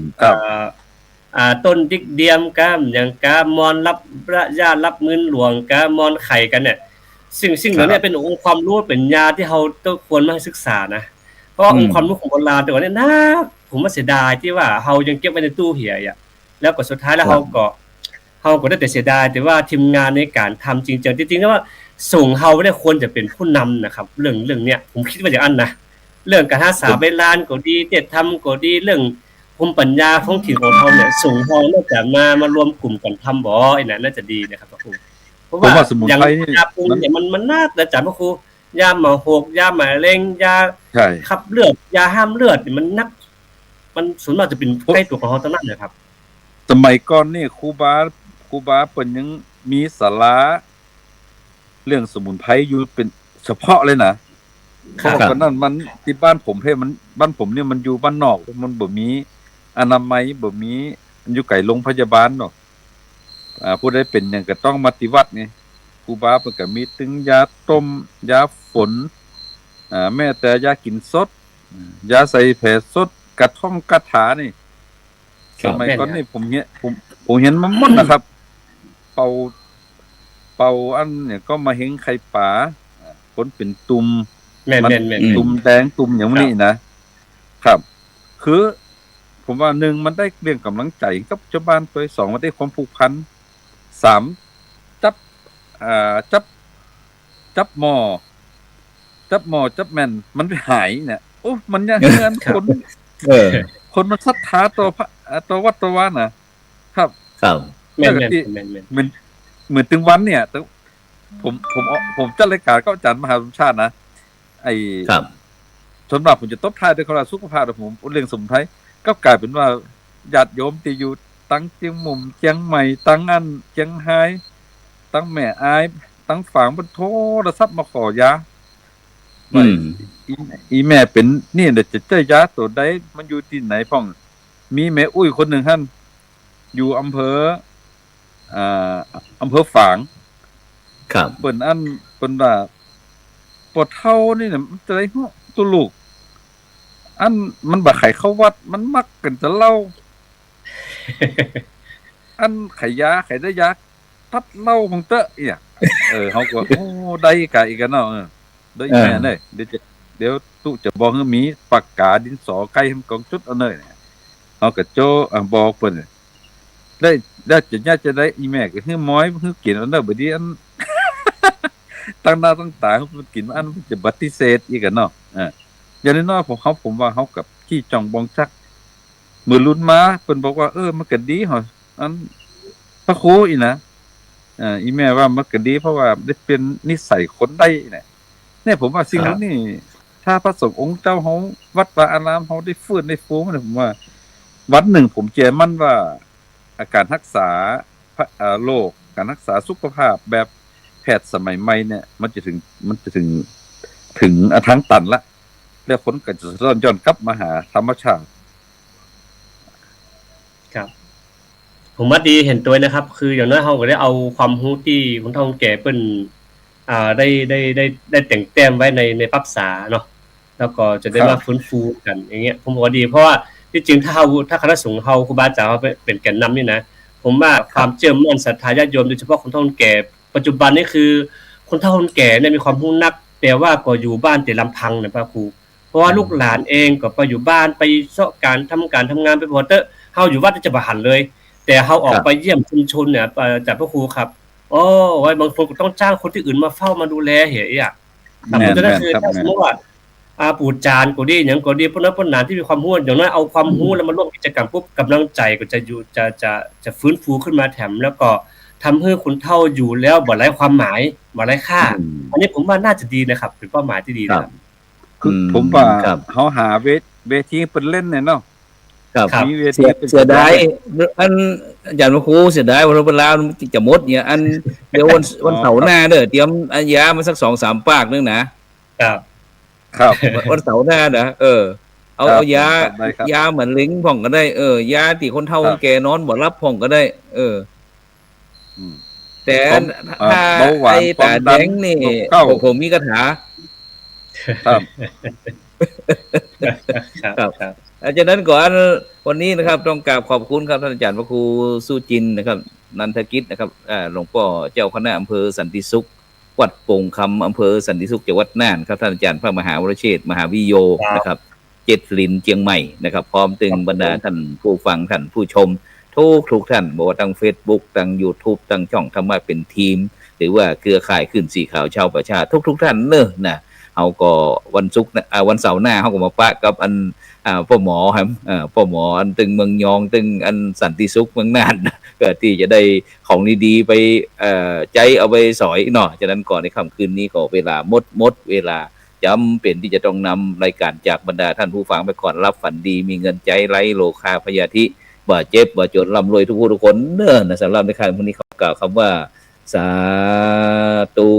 ต้นดิกเดียมกามอย่างกามอนรับระยะรับเงินหลวงกามอนไข่กันเนี่ยสิ่งเหล่านี้เป็นองค์ความรู้เป็นยาที่เราต้องควรมาศึกษานะเพราะว่าองค์ความรู้ของโบราณแต่ว่าเนี่ยนะผมว่าเสียดายที่ว่าเรายังเก็บไว้ในตู้เหี่ยอ่ะแล้วก็สุดท้ายแล้วเราก็ได้แต่เสียดายแต่ว่าทีมงานในการทำจริงๆจริงๆแล้วว่าส่งเราเนี่ยควรจะเป็นผู้นำนะครับเรื่องเนี้ยผมคิดว่าอย่างนั้นนะเรื่องการรักษาใบลานก็ดีเด็ดทำก็ดีเรื่องภูมิปัญญาท้องถิ่นของเราเนี่ยส่งเราน่าจะมารวมกลุ่มกันทำบ่ไอ้นั่นน่าจะดีนะครับครูเพราะว่าอย่างยาปรุงเนี่ยมันน่าจะจัดพ่อครูยาหมาหกยาหมาเร่งยาขับเลือดยาห้ามเลือดมันนักมันส่วนมากจะเป็นใกล้ตัวของเราทั้งนั้นเลยครับสมัยก่อนนี่ครูบาเปิ้นยังมีศาลาเรื่องสมุนไพรอยู่เป็นเฉพาะเลยนะเพราะว่านั้นมันที่บ้านผมบ้านผมเนี่ยมันอยู่บ้านนอกมันบ่มีอนามัยบ่มีมันอยู่ไกลโรงพยาบาลเนาะผู้ใดเป็นหยังก็ต้องมาฏิวัติไงครูบาเพิ่นก็มีตึงยาต้มยาฝนแม้แต่ยากินสดยาใส่แผลสดกระท่อมกระถานี่สมัยก่อนนี่ผมเห็นมันหมดนะครับเป่าอันเนี่ยก็มาเห็นไข่ป่าผลเป็นตุ่ม แม่นตุ่มแดงตุ่มอย่างนี้นะครับคือผมว่า1มันได้เรื่องกำลังใจกับชาวบ้านตัว2มันได้ความผูกพัน3จับหมอจับแม่นมันไปหายเนี่ยโอ้มันยังเงินคนมันศรัทธาตัววัดตัววานะครับแม่นเหมือนถึงวันเนี่ยผมจัดรายการก็อาจารย์มหาสมชาตินะไอ้สำหรับผมจะตบท้ายด้วยคำว่าสุขภาพผมเรื่องสมุนไพรก็กลายเป็นว่าญาติโยมที่อยู่ตั้งเชียงมุมเชียงใหม่ตั้งอันเชียงไฮ้ตั้งแม่อายตั้งฝางบนโทรศัพท์มาขอยาอีแม่เป็นนี่เดี๋ยวจะเจอยาตัวใดมันอยู่ที่ไหนพ่องมีแม่อุ้ยคนหนึ่งท่านอยู่อำเภอฝางเปิ้นว่าปวดเท่านี่เนี่ยมันจะได้ตัวลูกอันมันบ่ไข่เข้าวัดมันมักกันจะเล่า อันไข่ยาไข่ได้ยาพัดเล่าของเตอะเนี่ยเขาก็โอ้ได้กะอีกกันเนาะได้แม่เด้เดี๋ยวตู้จะบอกให้มีปากกาดินสอใกล้กองจุดเอาเนยเอาก็โจบอกเพิ่นได้จะญาติจะได้อีแม่ก็คือม้อยคือกินอันเด้อบ่ดีอัน ตั้งหน้าตั้งตาเพิ่นกินอันจะปฏิเสธอีกกันเนาะอย่างน้อยผมว่าเขากับขี้จ่องบองจักมือรุ่นมาเพิ่นบอกว่ามันก็ดีเหรออันพระครูอีนะอีแม่ว่ามันก็ดีเพราะว่าได้เป็นนิสัยคนได้เนี่ยผมว่าสิ่งนั้นนี่ถ้าพระสงฆ์องค์เจ้าเฮาวัดวาอารามเฮาได้ฟื้นได้ฟูมันผมว่าวันหนึ่งผมเชื่อมั่นว่าอาการรักษาโรคการรักษาสุขภาพแบบแพทย์สมัยใหม่เนี่ยมันจะถึงทางตันละแล้วคนก็จะย้อนกลับมาหาธรรมชาติครับผมว่าดีเห็นตัวนะครับคืออย่างน้อยเฮาก็ได้เอาความรู้ที่คนเฒ่าแก่เปิ้นได้แต่งแต้มไว้ในปรักษาเนาะแล้วก็จะได้มาฟื้นฟูกันอย่างเงี้ยผมว่าดีเพราะว่าที่จริงถ้าคณะสงฆ์เฮาครูบาอาจารย์เฮาเป็นแกนนำนี่นะผมว่าความเชื่อมั่นศรัทธาญาติโยมโดยเฉพาะคนเฒ่าแก่ปัจจุบันนี้คือคนเฒ่าแก่เนี่ยมีความรู้นักแต่ว่าก็อยู่บ้านแต่ลำพังนะพระครูเพราะว่าลูกหลานเองก็ไปอยู่บ้านไปเสาะการทำงานไปพอเตอร์เฮาอยู่วัดจะบ่หันเลย แต่เขาออกไปเยี่ยมชุมชนเนี่ยจากพระครูครับโอ้ไว้บางคนก็ต้องจ้างคนที่อื่นมาเฝ้ามาดูแลเหยอ่ะแต่ผมจะได้คือถ้าสมมติว่าปู่จานก็ดีอย่างก็ดีพวกนั้นพวกนั้นที่มีความรู้อย่างน้อยเอาความรู้แล้วมาร่วมกิจกรรมปุ๊บกำลังใจก็จะอยู่จะฟื้นฟูขึ้นมาแถมแล้วก็ทำให้คนเฒ่าอยู่แล้วบ่ไร้ความหมายบ่ไร้ค่าอันนี้ผมว่าน่าจะดีนะครับเป็นเป้าหมายที่ดีนะครับ คือผมว่าเขาหาเวทีเป็นเล่นเนี่ยเนาะ ครับ มีเวที เสียดายอันอาจารย์พระครูเสียดายวันเวลาจะหมดเนี่ยอันเดี๋ยววันเสาร์หน้าเด้อเตรียมยามาสัก 2-3 ปากนึงนะครับ วันเสาร์หน้านะเอายาเหมือนลิงพ่องก็ได้ยาที่คนเฒ่าแก่นอนบ่รับพ่องก็ได้แต่ถ้าไอ้ตาแดงนี่ผมมีคาถาครับอาจารย์นั้นก่อนวันนี้นะครับต้องกราบขอบคุณครับท่านอาจารย์พระครูสู้จินนะครับนันทกิจนะครับหลวงพ่อเจ้าคณะอำเภอสันติสุขวัดโป่งคำอำเภอสันติสุขจังหวัดน่านครับท่านอาจารย์พระมหาวรเชษฐ์มหาวิโยนะครับเจ็ดลินเจียงใหม่นะครับพร้อมตึงบรรดาท่านผู้ฟังท่านผู้ชมทุกท่านบอกว่าทาง Facebook ทาง YouTube ทางช่องธรรมะเป็นทีมหรือว่าเครือข่ายขึ้นสีขาวชาวประชาทุกท่านเนอะนะเฮาก็วันศุกร์วันเสาร์หน้าเฮาก็มาปะกับอันพ่อหมอครับพ่อหมออันตึงเมืองยองตึงอันสันติสุขเมืองน่านเพื่อที่จะได้ของดีๆไปใจเอาไปสอยเนาะฉะนั้นก่อนในค่ำคืนนี้ก็เวลาหมดเวลาจำเป็นที่จะต้องนำรายการจากบรรดาท่านผู้ฟังไปก่อนรับฝันดีมีเงินใจไร้โลคาพยาธิบ่เจ็บบ่จนร่ำรวยทุกผู้ทุกคนเน้อนะสำหรับในค่ำคืนนี้เขากล่าวคำว่าสาธุ